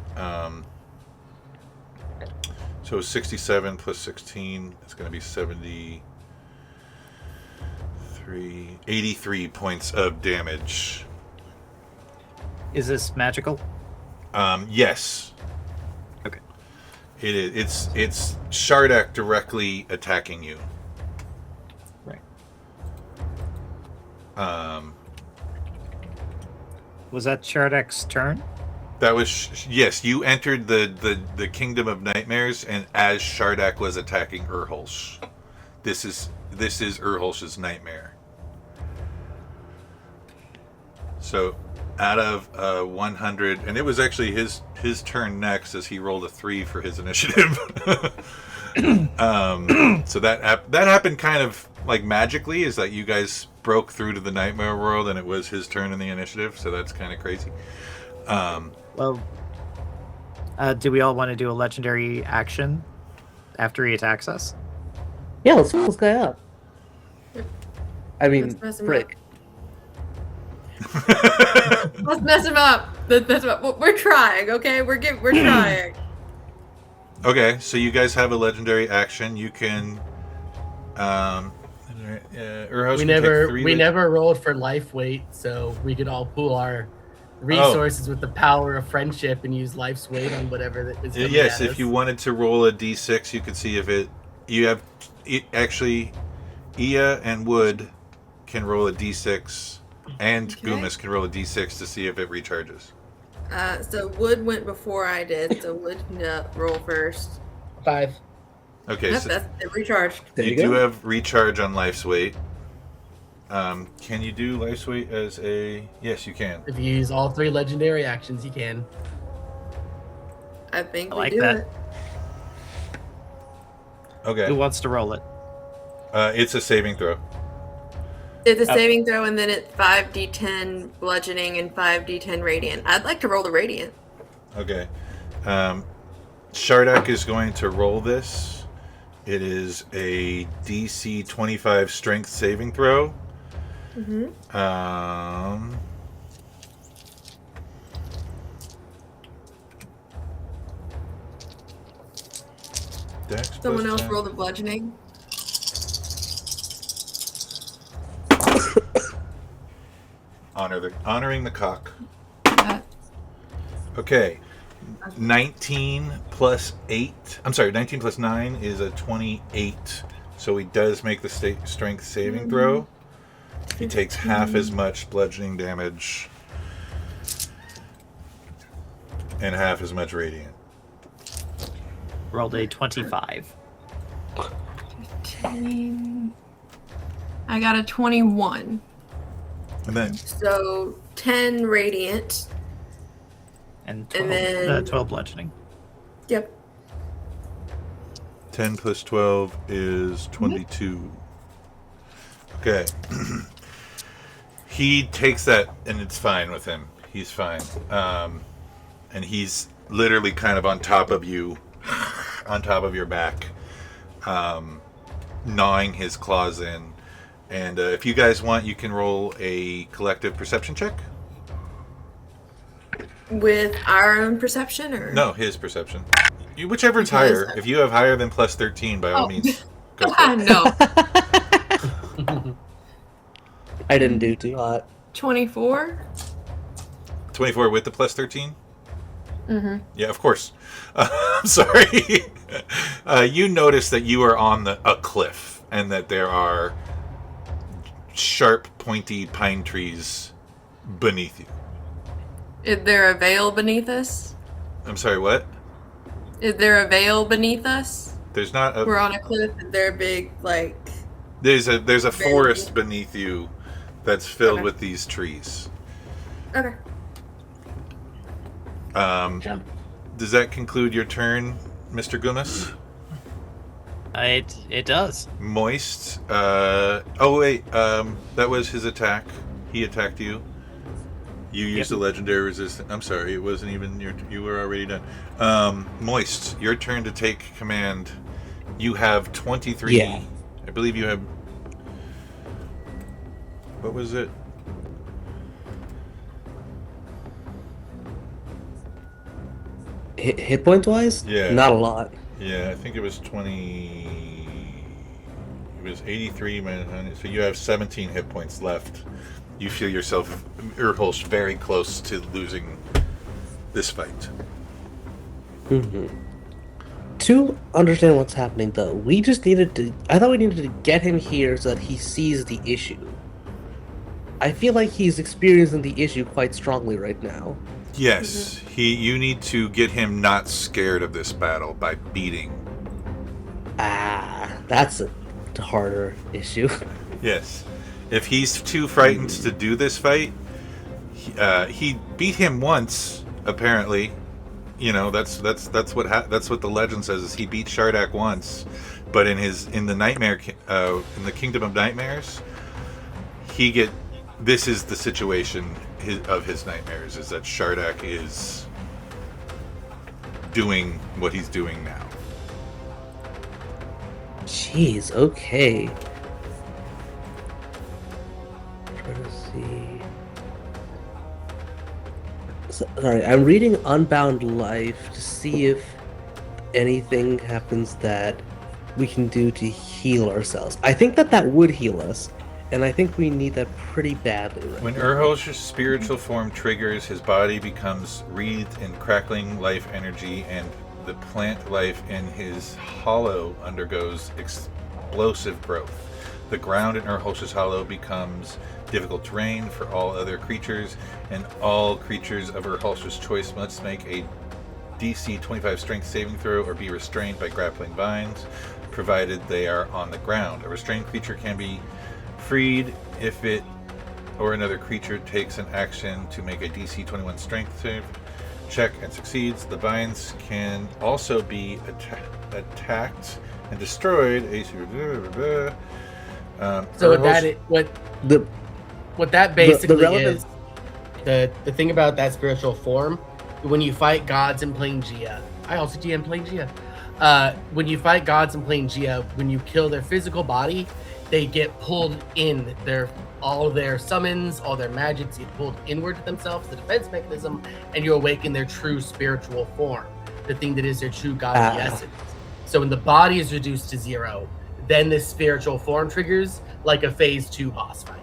Speaker 1: so 67 plus 16 is going to be 83 points of damage.
Speaker 4: Is this magical?
Speaker 1: Yes.
Speaker 4: Okay.
Speaker 1: It is. It's Shardak directly attacking you.
Speaker 4: Right.
Speaker 1: Was
Speaker 4: that Shardak's turn?
Speaker 1: That was yes. You entered the Kingdom of Nightmares, and as Shardak was attacking Urholsh, this is Urholsh's nightmare. So, out of 100, and it was actually his turn next, as he rolled a 3 for his initiative. So that happened kind of like magically, is that you guys broke through to the nightmare world, and it was his turn in the initiative. So that's kind of crazy.
Speaker 4: Well, do we all want to do a legendary action after he attacks us?
Speaker 3: Yeah, let's fuck this guy up. I mean,
Speaker 2: Let's mess him
Speaker 3: frick.
Speaker 2: Let's mess him up. We're trying, okay? We're trying.
Speaker 1: Okay, so you guys have a legendary action. You can. Urholsh can take 3
Speaker 5: we never rolled for life weight, so we could all pool our resources with the power of friendship and use life's weight on whatever that is.
Speaker 1: Yes, if you wanted to roll a d6, you could see if it. You have actually, Ia and Wood can roll a d6, and Gummas can roll a d6 to see if it recharges.
Speaker 2: So Wood went before I did, so Wood can roll first.
Speaker 5: 5.
Speaker 1: Okay,
Speaker 2: Yep,
Speaker 1: so
Speaker 2: that's it recharged.
Speaker 1: you do have recharge on life's weight. Can you do life's weight as a? Yes, you can.
Speaker 5: If you use all 3 legendary actions, you can.
Speaker 2: I think
Speaker 4: I
Speaker 2: we
Speaker 4: like
Speaker 2: do
Speaker 4: that.
Speaker 2: it.
Speaker 1: Okay.
Speaker 4: Who wants to roll it?
Speaker 1: It's a saving throw.
Speaker 2: It's a saving throw, and then it's 5d10 bludgeoning and 5d10 radiant. I'd like to roll the radiant.
Speaker 1: Okay. Shardak is going to roll this. It is a DC 25 strength saving throw.
Speaker 2: Mm-hmm.
Speaker 1: Dex
Speaker 2: Someone else
Speaker 1: 10.
Speaker 2: roll the bludgeoning.
Speaker 1: Honoring the cock.
Speaker 2: Uh,
Speaker 1: Okay. 19 plus 8. I'm sorry, 19 plus 9 is a 28. So he does make the strength saving throw. He takes half as much bludgeoning damage and half as much radiant.
Speaker 4: Rolled a 25.
Speaker 2: 15. I got a 21.
Speaker 1: And then
Speaker 2: So 10 radiant.
Speaker 4: And 12,
Speaker 2: then-
Speaker 4: 12 bludgeoning.
Speaker 2: Yep.
Speaker 1: 10 plus 12 is 22. Okay. He takes that, and it's fine with him. He's fine. And he's literally kind of on top of you, on top of your back, gnawing his claws in. And if you guys want, you can roll a collective perception check.
Speaker 2: With our own perception, or
Speaker 1: No, his perception. Whichever's
Speaker 2: Because-
Speaker 1: higher. If you have higher than plus 13, by all
Speaker 2: Oh.
Speaker 1: means, go for it.
Speaker 2: No.
Speaker 3: I didn't do too hot.
Speaker 2: 24.
Speaker 1: 24 with the plus 13?
Speaker 2: Mm-hmm.
Speaker 1: Yeah, of course. I'm sorry. You notice that you are on a cliff, and that there are sharp, pointy pine trees beneath you.
Speaker 2: Is there a veil beneath us?
Speaker 1: I'm sorry, what?
Speaker 2: Is there a veil beneath us?
Speaker 1: There's not
Speaker 2: We're
Speaker 1: a.
Speaker 2: on a cliff. Is there a big, like...
Speaker 1: There's a
Speaker 2: Veil.
Speaker 1: forest beneath you that's filled
Speaker 2: Okay.
Speaker 1: with these trees.
Speaker 2: Okay.
Speaker 1: Does that conclude your turn, Mr. Gummas?
Speaker 4: It does.
Speaker 1: Moist. Oh wait. That was his attack. He attacked you. You used the legendary resistance. I'm sorry, it wasn't even your. You were already done. Moist. Your turn to take command. You have 23.
Speaker 3: Yeah.
Speaker 1: I believe you have. What was it?
Speaker 3: Hit points wise?
Speaker 1: Yeah.
Speaker 3: Not a lot.
Speaker 1: Yeah, I think it was 20. It was 83 minus 100. So you have 17 hit points left. You feel yourself, Urholsh, very close to losing this fight.
Speaker 3: Mm-hmm. To understand what's happening, though, we just needed to. I thought we needed to get him here so that he sees the issue. I feel like he's experiencing the issue quite strongly right now.
Speaker 1: Yes, you need to get him not scared of this battle by beating.
Speaker 3: That's a harder issue.
Speaker 1: Yes. If he's too frightened to do this fight, he beat him once, apparently. You know, that's what the legend says, is he beat Shardak once, but in the Kingdom of Nightmares, this is the situation of his nightmares, is that Shardak is doing what he's doing now.
Speaker 3: Jeez, okay. Trying to see. Sorry, I'm reading Unbound Life to see if anything happens that we can do to heal ourselves. I think that would heal us, and I think we need that pretty badly right
Speaker 1: When
Speaker 3: now.
Speaker 1: Urholsh's spiritual form triggers, his body becomes wreathed in crackling life energy, and the plant life in his hollow undergoes explosive growth. The ground in Urholsh's hollow becomes difficult terrain for all other creatures, and all creatures of Urholsh's choice must make a DC 25 strength saving throw or be restrained by grappling vines, provided they are on the ground. A restrained creature can be freed if it or another creature takes an action to make a DC 21 strength save check and succeeds. The vines can also be attacked and destroyed.
Speaker 5: So what that basically is, the thing about that spiritual form, when you fight gods in Planegea, I also GM Planegea. When you fight gods in Planegea, when you kill their physical body, they get pulled in. All their summons, all their magics get pulled inward to themselves, the defense mechanism, and you awaken their true spiritual form, the thing that is their true godly essence. So when the body is reduced to 0, then this spiritual form triggers like a phase 2 boss fight.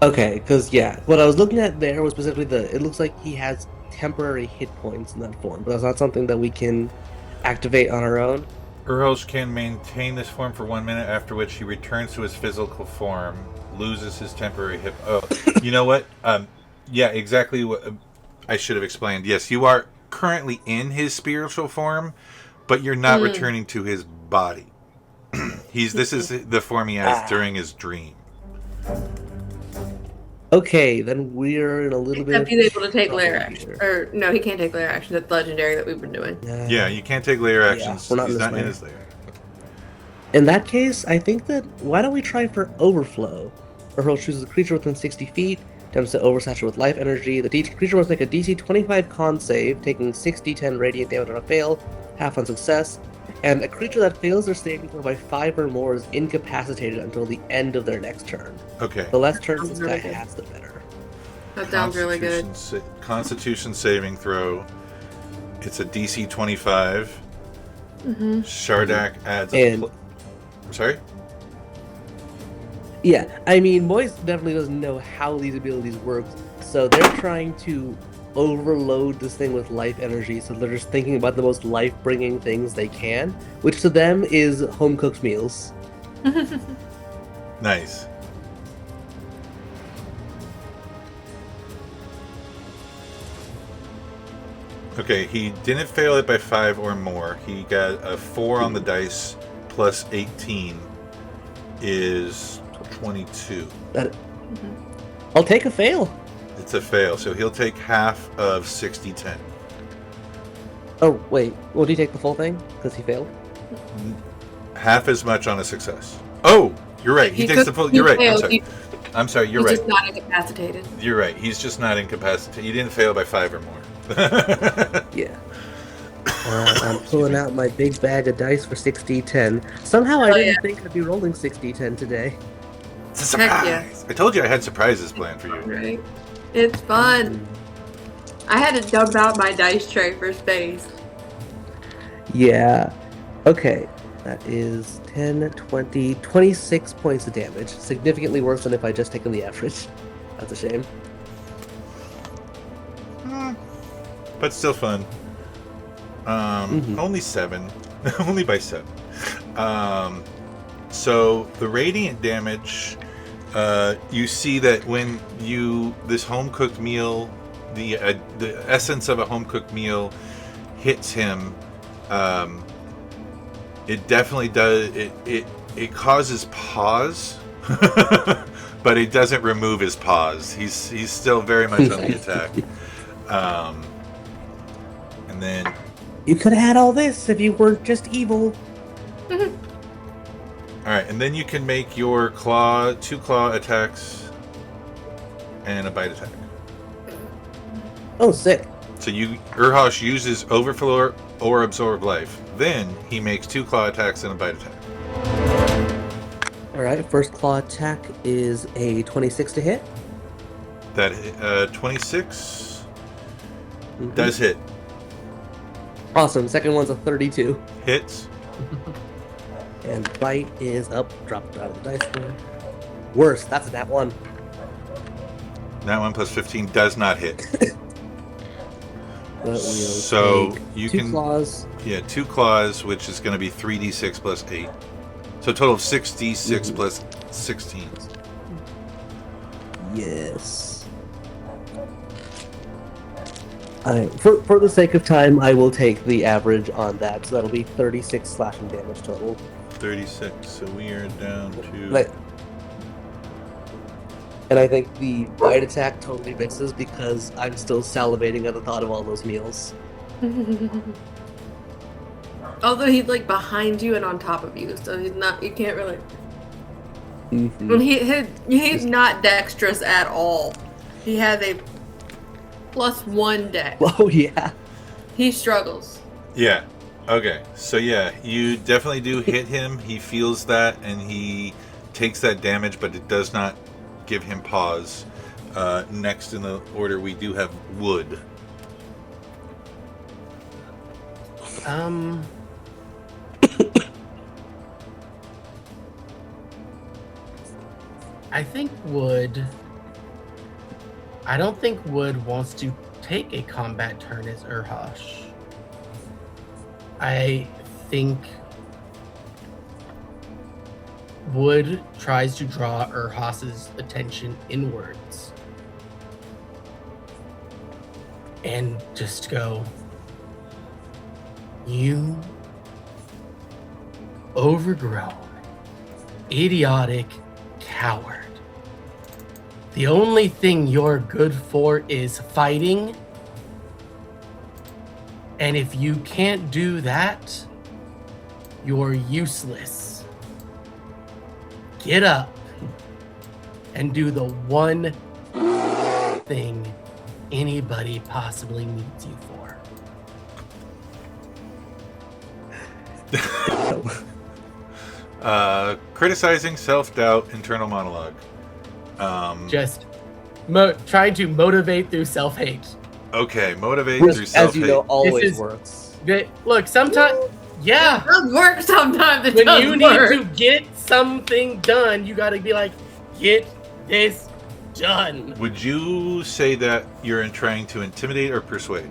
Speaker 3: Okay, because what I was looking at there was specifically it looks like he has temporary hit points in that form, but that's not something that we can activate on our own.
Speaker 1: Urholsh can maintain this form for 1 minute, after which he returns to his physical form, loses his temporary hit. Oh, you know what? Yeah, exactly what I should have explained. Yes, you are currently in his spiritual form, but you're not returning to his body. This is the form he has during his dream.
Speaker 3: Okay, then we're in a little bit.
Speaker 2: Except he's able to take
Speaker 3: trouble
Speaker 2: layer action.
Speaker 3: here.
Speaker 2: Or no, he can't take layer action. That's legendary that we've been doing.
Speaker 1: Yeah, you can't take layer actions.
Speaker 3: we're not
Speaker 1: He's
Speaker 3: in
Speaker 1: not
Speaker 3: this
Speaker 1: in
Speaker 3: layer.
Speaker 1: his layer.
Speaker 3: In that case, I think that why don't we try for Overflow? Urholsh chooses a creature within 60 feet, attempts to oversaturate with life energy. The creature must make a DC 25 con save, taking 6d10 radiant damage on a fail, half on success. And a creature that fails their saving throw by 5 or more is incapacitated until the end of their next turn.
Speaker 1: Okay.
Speaker 3: The less turns this
Speaker 2: Really
Speaker 3: guy
Speaker 2: good.
Speaker 3: has, the better.
Speaker 2: That sounds really good.
Speaker 1: Constitution saving throw. It's a DC 25. Shardak adds sorry?
Speaker 3: Yeah, I mean, Moist definitely doesn't know how these abilities work, so they're trying to overload this thing with life energy, so they're just thinking about the most life-bringing things they can, which to them is home-cooked meals.
Speaker 1: Nice. Okay, he didn't fail it by 5 or more. He got a 4 on the dice plus 18 is 22.
Speaker 3: I'll take a fail.
Speaker 1: It's a fail, so he'll take half of 60-10.
Speaker 3: Oh, wait. Will he take the full thing? Because he failed?
Speaker 1: Half as much on a success. Oh, you're right. He takes the full. You're right. I'm sorry. You're right.
Speaker 2: He's just not incapacitated.
Speaker 1: You're right. He's just not incapacitated. He didn't fail by 5 or more.
Speaker 3: Yeah. I'm pulling out my big bag of dice for 6d10. Somehow I didn't think I'd be rolling 6d10 today.
Speaker 1: It's a surprise.
Speaker 2: Heck yeah.
Speaker 1: I told you I had surprises planned for you.
Speaker 2: Right? It's fun. I had to dump out my dice tray for space.
Speaker 3: Yeah. Okay. That is 10, 20, 26 points of damage. Significantly worse than if I just taken the average. That's a shame.
Speaker 1: But still fun. Only 7. Only by 7. So the radiant damage, you see that when this home cooked meal, the essence of a home cooked meal hits him, it definitely does. It causes pause, but it doesn't remove his pause. He's still very much on the attack. And then
Speaker 3: You could have had all this if you weren't just evil.
Speaker 1: all right, and then you can make your two claw attacks and a bite attack.
Speaker 3: Oh, sick.
Speaker 1: So Urholsh uses Overflow or Absorb Life. Then he makes 2 claw attacks and a bite attack.
Speaker 3: Alright, first claw attack is a 26 to hit.
Speaker 1: That 26 does hit.
Speaker 3: Awesome. Second one's a 32.
Speaker 1: Hits.
Speaker 3: And bite is up. Dropped out of the dice board. Worse. That's a nat 1.
Speaker 1: That 1 plus 15 does not hit.
Speaker 3: But we'll
Speaker 1: So
Speaker 3: take
Speaker 1: you
Speaker 3: 2
Speaker 1: can
Speaker 3: claws.
Speaker 1: Yeah, 2 claws, which is going to be 3d6 plus 8. So a total of 6d6 plus 16.
Speaker 3: Yes. For the sake of time, I will take the average on that. So that'll be 36 slashing damage total.
Speaker 1: 36. So we are down to...
Speaker 3: And I think the bite attack totally misses because I'm still salivating at the thought of all those meals.
Speaker 2: Although he's like behind you and on top of you, so he's not. You can't really.
Speaker 3: Mm-hmm.
Speaker 2: When he's not dexterous at all. He has a +1 dex.
Speaker 3: Oh yeah.
Speaker 2: He struggles.
Speaker 1: Yeah. Okay. So yeah, you definitely do hit him. He feels that, and he takes that damage, but it does not give him pause. Next in the order, we do have Wood.
Speaker 5: I don't think Wood wants to take a combat turn as Urholsh. I think Wood tries to draw Urhosh's attention inwards and just go, "You overgrown, idiotic coward. The only thing you're good for is fighting. And if you can't do that, you're useless. Get up and do the one thing anybody possibly needs you for."
Speaker 1: Criticizing, self-doubt, internal monologue.
Speaker 5: Just trying to motivate through self-hate.
Speaker 1: Okay, motivate
Speaker 3: Which,
Speaker 1: through self-hate.
Speaker 3: as you know, always
Speaker 5: This is-
Speaker 3: works.
Speaker 5: Look, sometimes, yeah.
Speaker 2: It does work sometimes. It
Speaker 5: When
Speaker 2: does
Speaker 5: you
Speaker 2: work.
Speaker 5: need to get something done, you gotta be like, get this done.
Speaker 1: Would you say that you're trying to intimidate or persuade?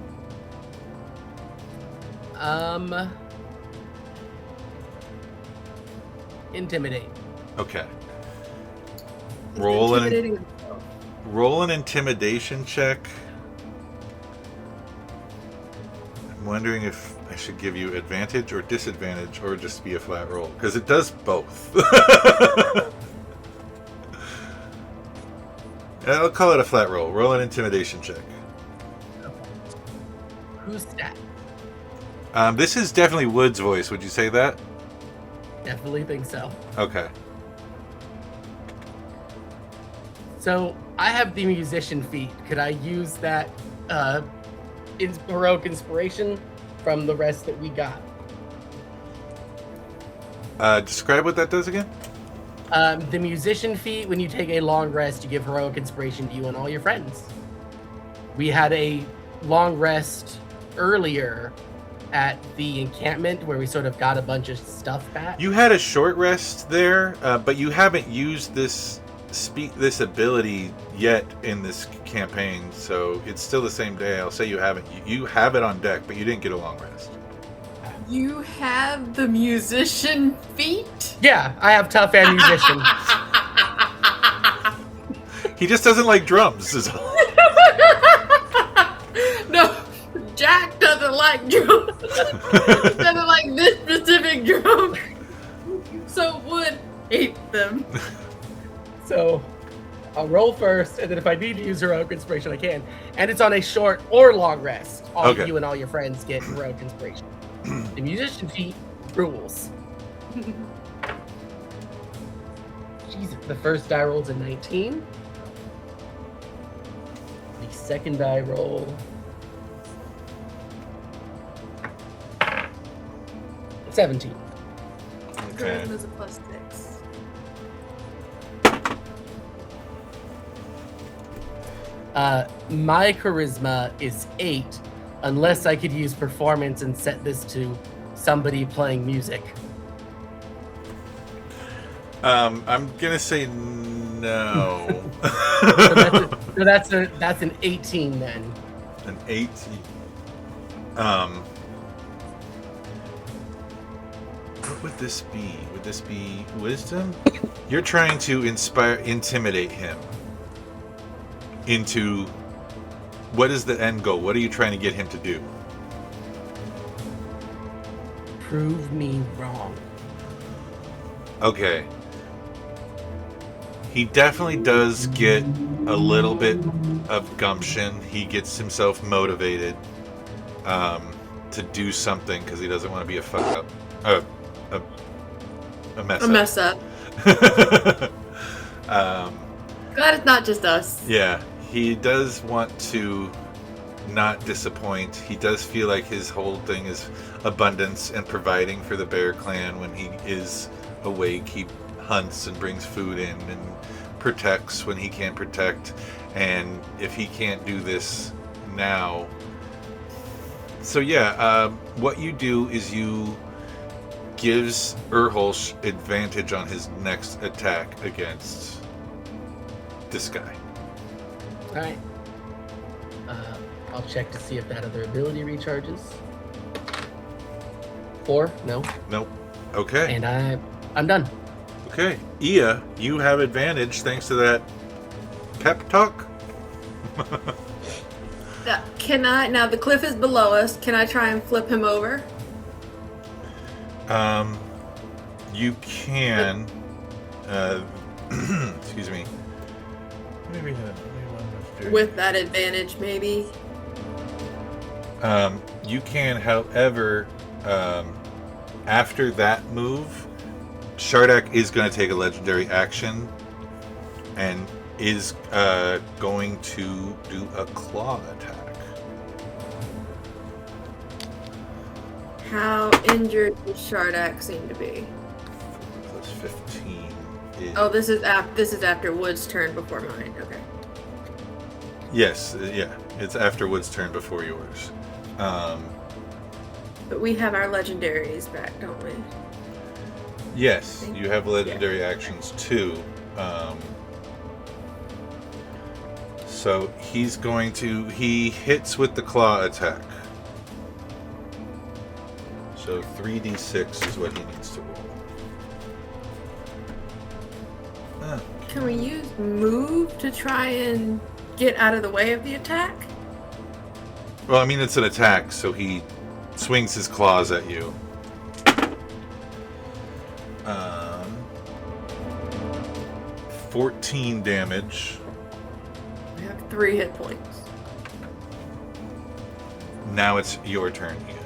Speaker 5: Intimidate.
Speaker 1: Okay.
Speaker 2: He's
Speaker 1: Roll
Speaker 2: intimidating
Speaker 1: an
Speaker 2: himself.
Speaker 1: intimidation check. I'm wondering if I should give you advantage or disadvantage or just be a flat roll, because it does both. I'll call it a flat roll. Roll an intimidation check.
Speaker 5: Who's that?
Speaker 1: This is definitely Wood's voice. Would you say that?
Speaker 5: Definitely think so.
Speaker 1: Okay.
Speaker 5: So I have the musician feat. Could I use that heroic inspiration from the rest that we got?
Speaker 1: Describe what that does again.
Speaker 5: The musician feat, when you take a long rest, you give heroic inspiration to you and all your friends. We had a long rest earlier at the encampment where we sort of got a bunch of stuff back.
Speaker 1: You had a short rest there, but you haven't used this speak this ability yet in this campaign, so it's still the same day. I'll say you haven't. You have it on deck, but you didn't get a long rest.
Speaker 2: You have the musician feat?
Speaker 5: Yeah, I have tough and musician.
Speaker 1: He just doesn't like drums. Is all.
Speaker 2: No, Jack doesn't like drums. He doesn't like this specific drum. So Wood hates them.
Speaker 5: So I'll roll first, and then if I need to use heroic inspiration, I can. And it's on a short or long rest.
Speaker 1: Okay.
Speaker 5: You and all your friends get heroic inspiration. The musician feat rules. Jesus, the first die rolls a 19. The second die roll. 17.
Speaker 1: Okay.
Speaker 2: Charisma's a +6.
Speaker 5: My charisma is 8, unless I could use performance and set this to somebody playing music.
Speaker 1: I'm gonna say no.
Speaker 5: So that's an 18 then.
Speaker 1: An 8. What would this be? Would this be wisdom? You're trying to intimidate him into what is the end goal? What are you trying to get him to do?
Speaker 5: Prove me wrong.
Speaker 1: Okay. He definitely does get a little bit of gumption. He gets himself motivated to do something because he doesn't want to be a fuck up. A mess
Speaker 2: A
Speaker 1: up.
Speaker 2: mess up. Glad it's not just us.
Speaker 1: Yeah, he does want to not disappoint. He does feel like his whole thing is abundance and providing for the Bear Clan. When he is awake, he hunts and brings food in and protects when he can't protect. And if he can't do this now... So yeah, what you do is you gives Urholsh advantage on his next attack against this guy.
Speaker 5: Alright. I'll check to see if that other ability recharges. 4? No.
Speaker 1: Nope. Okay.
Speaker 5: And I'm done.
Speaker 1: Okay. Ia, you have advantage thanks to that pep talk.
Speaker 2: Can I, now the cliff is below us, can I try and flip him over?
Speaker 1: You can. Excuse me. Maybe
Speaker 2: With that advantage, maybe?
Speaker 1: You can, however, after that move, Shardak is going to take a legendary action and is going to do a claw attack.
Speaker 2: How injured does Shardak seem to be?
Speaker 1: Plus 15 is...
Speaker 2: Oh, this is after Wood's turn before mine. Okay.
Speaker 1: Yes, yeah. It's after Wood's turn before yours.
Speaker 2: But we have our legendaries back, don't we?
Speaker 1: Yes, you have legendary actions too. So he's going to... He hits with the claw attack. So 3d6 is what he needs to roll.
Speaker 2: Can we use move to try and get out of the way of the attack?
Speaker 1: Well, I mean, it's an attack, so he swings his claws at you. 14 damage.
Speaker 2: We have 3 hit points.
Speaker 1: Now it's your turn, Ia.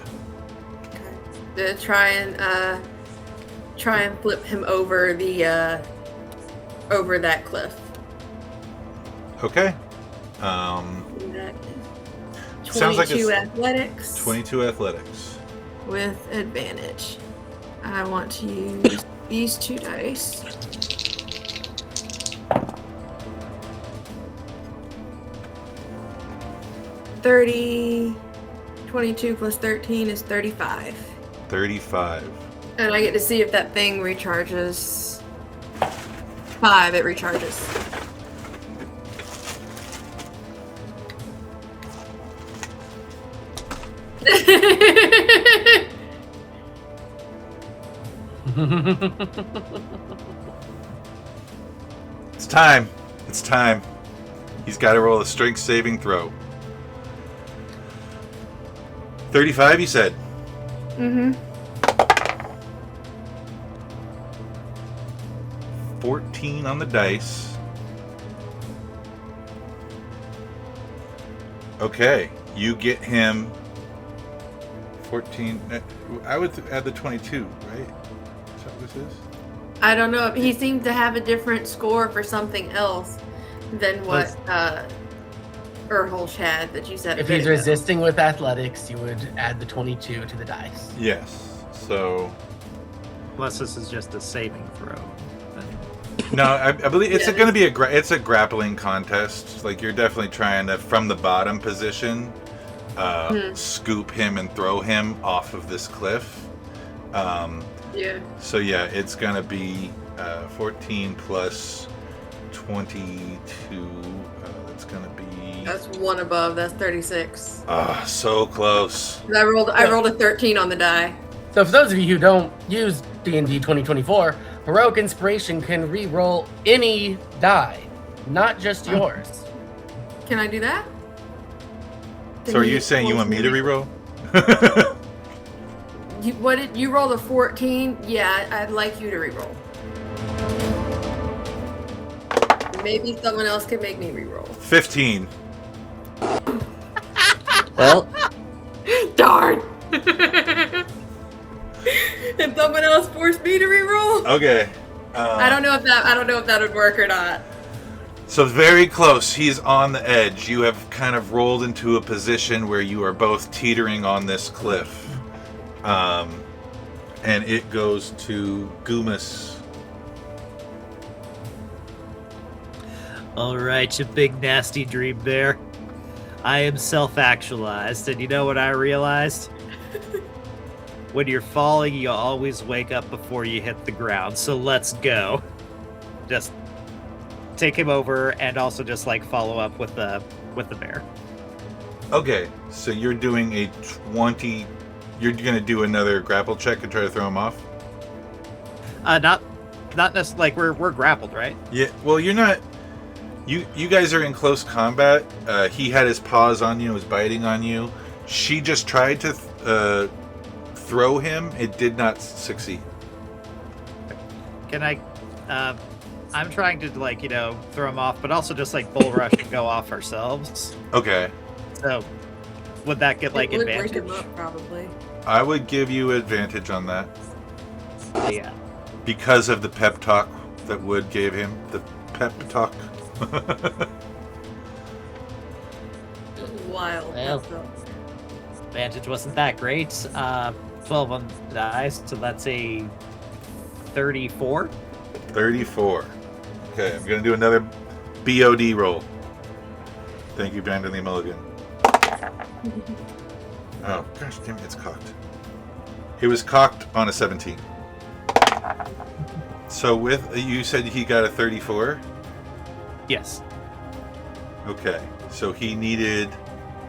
Speaker 2: To try and flip him over the over that cliff.
Speaker 1: Okay. Sounds like
Speaker 2: 22
Speaker 1: it's
Speaker 2: athletics
Speaker 1: 22 athletics.
Speaker 2: with advantage. I want to use these 2 dice. 30, 22 plus 13 is 35.
Speaker 1: 35.
Speaker 2: And I get to see if that thing recharges 5, it recharges.
Speaker 1: It's time. It's time. He's got to roll a strength saving throw. 35, you said?
Speaker 2: Mm-hmm.
Speaker 1: 14 on the dice. Okay, you get him 14. I would add the 22, right? Is that what this is?
Speaker 2: I don't know. He seemed to have a different score for something else than what Urholsh had that you said.
Speaker 5: If he's resisting with athletics, you would add the 22 to the dice.
Speaker 1: Yes. So.
Speaker 4: Plus, this is just a saving throw.
Speaker 1: No, I believe it's going to be it's a grappling contest. Like you're definitely trying to, from the bottom position, scoop him and throw him off of this cliff.
Speaker 2: Yeah.
Speaker 1: So yeah, it's going to be 14 plus 22. That's going to be.
Speaker 2: That's one above. That's 36.
Speaker 1: Ah, so close.
Speaker 2: I rolled a 13 on the die.
Speaker 5: So for those of you who don't use D&D 2024, Heroic Inspiration can re-roll any die, not just yours.
Speaker 2: Can I do that?
Speaker 1: So are you saying you want me to reroll?
Speaker 2: You rolled a 14? Yeah, I'd like you to reroll. Maybe someone else can make me reroll.
Speaker 1: 15.
Speaker 3: Well,
Speaker 2: Darn! And someone else forced me to reroll?
Speaker 1: Okay.
Speaker 2: I don't know if that would work or not.
Speaker 1: So very close. He's on the edge. You have kind of rolled into a position where you are both teetering on this cliff. And it goes to Gummas.
Speaker 4: All right, you big nasty dream bear. I am self-actualized, and you know what I realized? When you're falling, you always wake up before you hit the ground. So let's go. Just take him over, and also just like follow up with the bear.
Speaker 1: Okay, so you're doing a 20. You're gonna do another grapple check and try to throw him off.
Speaker 4: Not necessarily. Like we're grappled, right?
Speaker 1: Yeah. Well, you're not. You guys are in close combat. He had his paws on you, was biting on you. She just tried to throw him. It did not succeed.
Speaker 4: Can I? I'm trying to throw him off, but also just like bull rush and go off ourselves.
Speaker 1: Okay.
Speaker 4: So would that get like
Speaker 2: It would
Speaker 4: advantage?
Speaker 2: break him up, probably.
Speaker 1: I would give you advantage on that
Speaker 4: Yeah.
Speaker 1: because of the pep talk that Wood gave him. The pep talk.
Speaker 2: Wild.
Speaker 4: Well. Advantage wasn't that great. 12 on the dice, so that's a 34.
Speaker 1: 34. Okay, I'm gonna do another BOD roll. Thank you, Brandon Lee Mulligan. Oh, gosh damn it, it's cocked. It was cocked on a 17. So you said he got a 34?
Speaker 4: Yes.
Speaker 1: Okay, so he needed,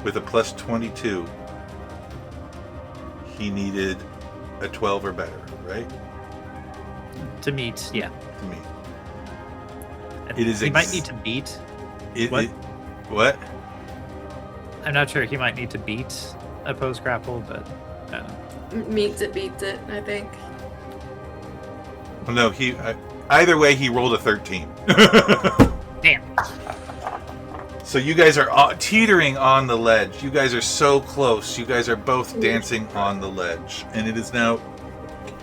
Speaker 1: with a plus 22, he needed a 12 or better, right?
Speaker 4: To meet, yeah.
Speaker 1: To me. It is
Speaker 4: he might need to beat.
Speaker 1: What? What?
Speaker 4: I'm not sure. He might need to beat a post grapple, but
Speaker 2: Meets it, beats it, I think.
Speaker 1: Well, no, either way, he rolled a 13.
Speaker 4: damn.
Speaker 1: So you guys are teetering on the ledge. You guys are so close. You guys are both dancing on the ledge. And it is now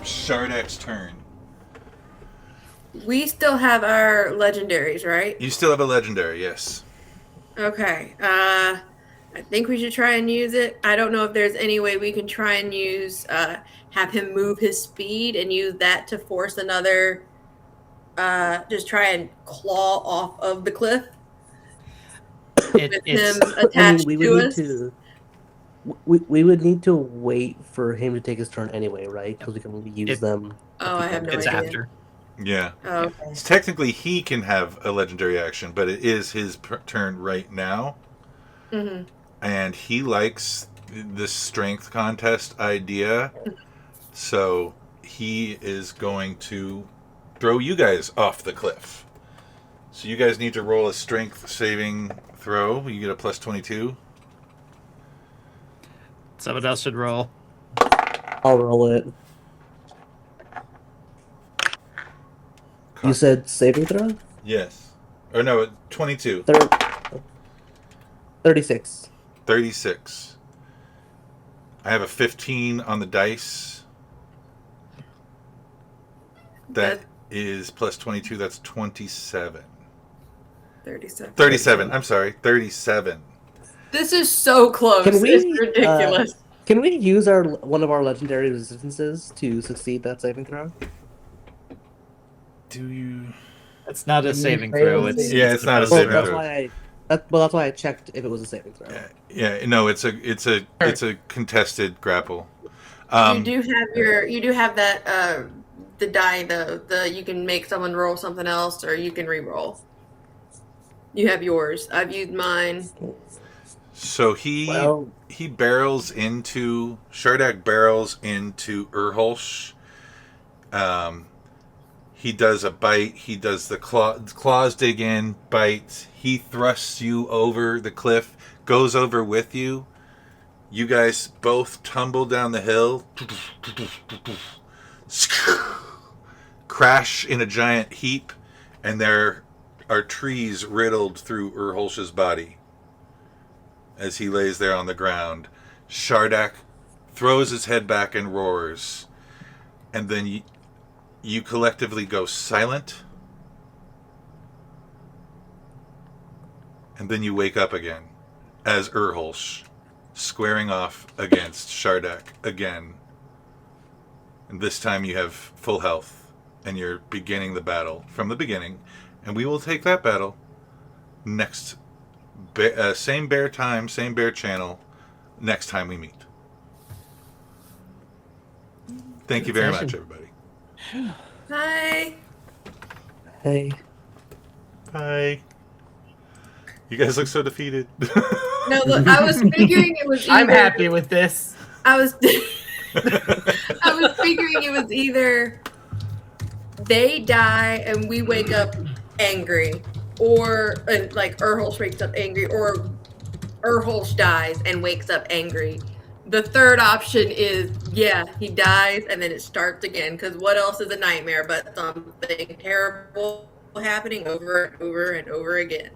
Speaker 1: Shardak's turn.
Speaker 2: We still have our legendaries, right?
Speaker 1: You still have a legendary, yes.
Speaker 2: Okay. I think we should try and use it. I don't know if there's any way we can try and use, have him move his speed and use that to force another, just try and claw off of the cliff. With him attached
Speaker 3: we
Speaker 2: to
Speaker 3: would
Speaker 2: us.
Speaker 3: we would need to wait for him to take his turn anyway, right? Because we can use them.
Speaker 2: Oh, I have no
Speaker 4: It's
Speaker 2: idea.
Speaker 4: after.
Speaker 1: Yeah.
Speaker 2: Oh, okay.
Speaker 1: So technically, he can have a legendary action, but it is his turn right now.
Speaker 2: Mm-hmm.
Speaker 1: And he likes this strength contest idea. So he is going to throw you guys off the cliff. So you guys need to roll a strength saving throw. You get a plus 22.
Speaker 4: Someone else should roll.
Speaker 3: I'll roll it. You said saving throw?
Speaker 1: Yes. Or no, 22.
Speaker 3: 36.
Speaker 1: 36. I have a 15 on the dice. That is plus 22. That's 27.
Speaker 2: 37.
Speaker 1: 37. I'm sorry. 37.
Speaker 2: This is so close.
Speaker 3: Can we,
Speaker 2: It's ridiculous.
Speaker 3: Can we use one of our legendary resistances to succeed that saving throw?
Speaker 1: Do you?
Speaker 4: It's not a
Speaker 5: Can you
Speaker 4: saving
Speaker 5: fail
Speaker 4: throw.
Speaker 5: a
Speaker 4: It's
Speaker 5: saving
Speaker 1: Yeah, it's not a
Speaker 3: Well,
Speaker 1: saving
Speaker 3: that's
Speaker 1: throw.
Speaker 3: why that's why I checked if it was a saving throw.
Speaker 1: Yeah. No, it's a contested grapple.
Speaker 2: You do have that the die though. You can make someone roll something else, or you can re-roll. You have yours. I've used mine.
Speaker 1: So he barrels into Shardak barrels into Urholsh. He does a bite. He does the claws dig in, bites. He thrusts you over the cliff, goes over with you. You guys both tumble down the hill, crash in a giant heap, and there are trees riddled through Urholsh's body as he lays there on the ground. Shardak throws his head back and roars, and then you collectively go silent, and then you wake up again as Urholsh squaring off against Shardak again. And this time you have full health, and you're beginning the battle from the beginning, and we will take that battle next. Same bear time, same bear channel, next time we meet. Thank you very much, everybody.
Speaker 2: Hi.
Speaker 3: Hey.
Speaker 1: Bye. You guys look so defeated.
Speaker 2: No, look, I was figuring it was.
Speaker 5: I'm happy with this.
Speaker 2: I was. I was figuring it was either they die and we wake up angry, or like Urholsh wakes up angry, or Urholsh dies and wakes up angry. The third option is, yeah, he dies and then it starts again. Because what else is a nightmare but something terrible happening over and over and over again?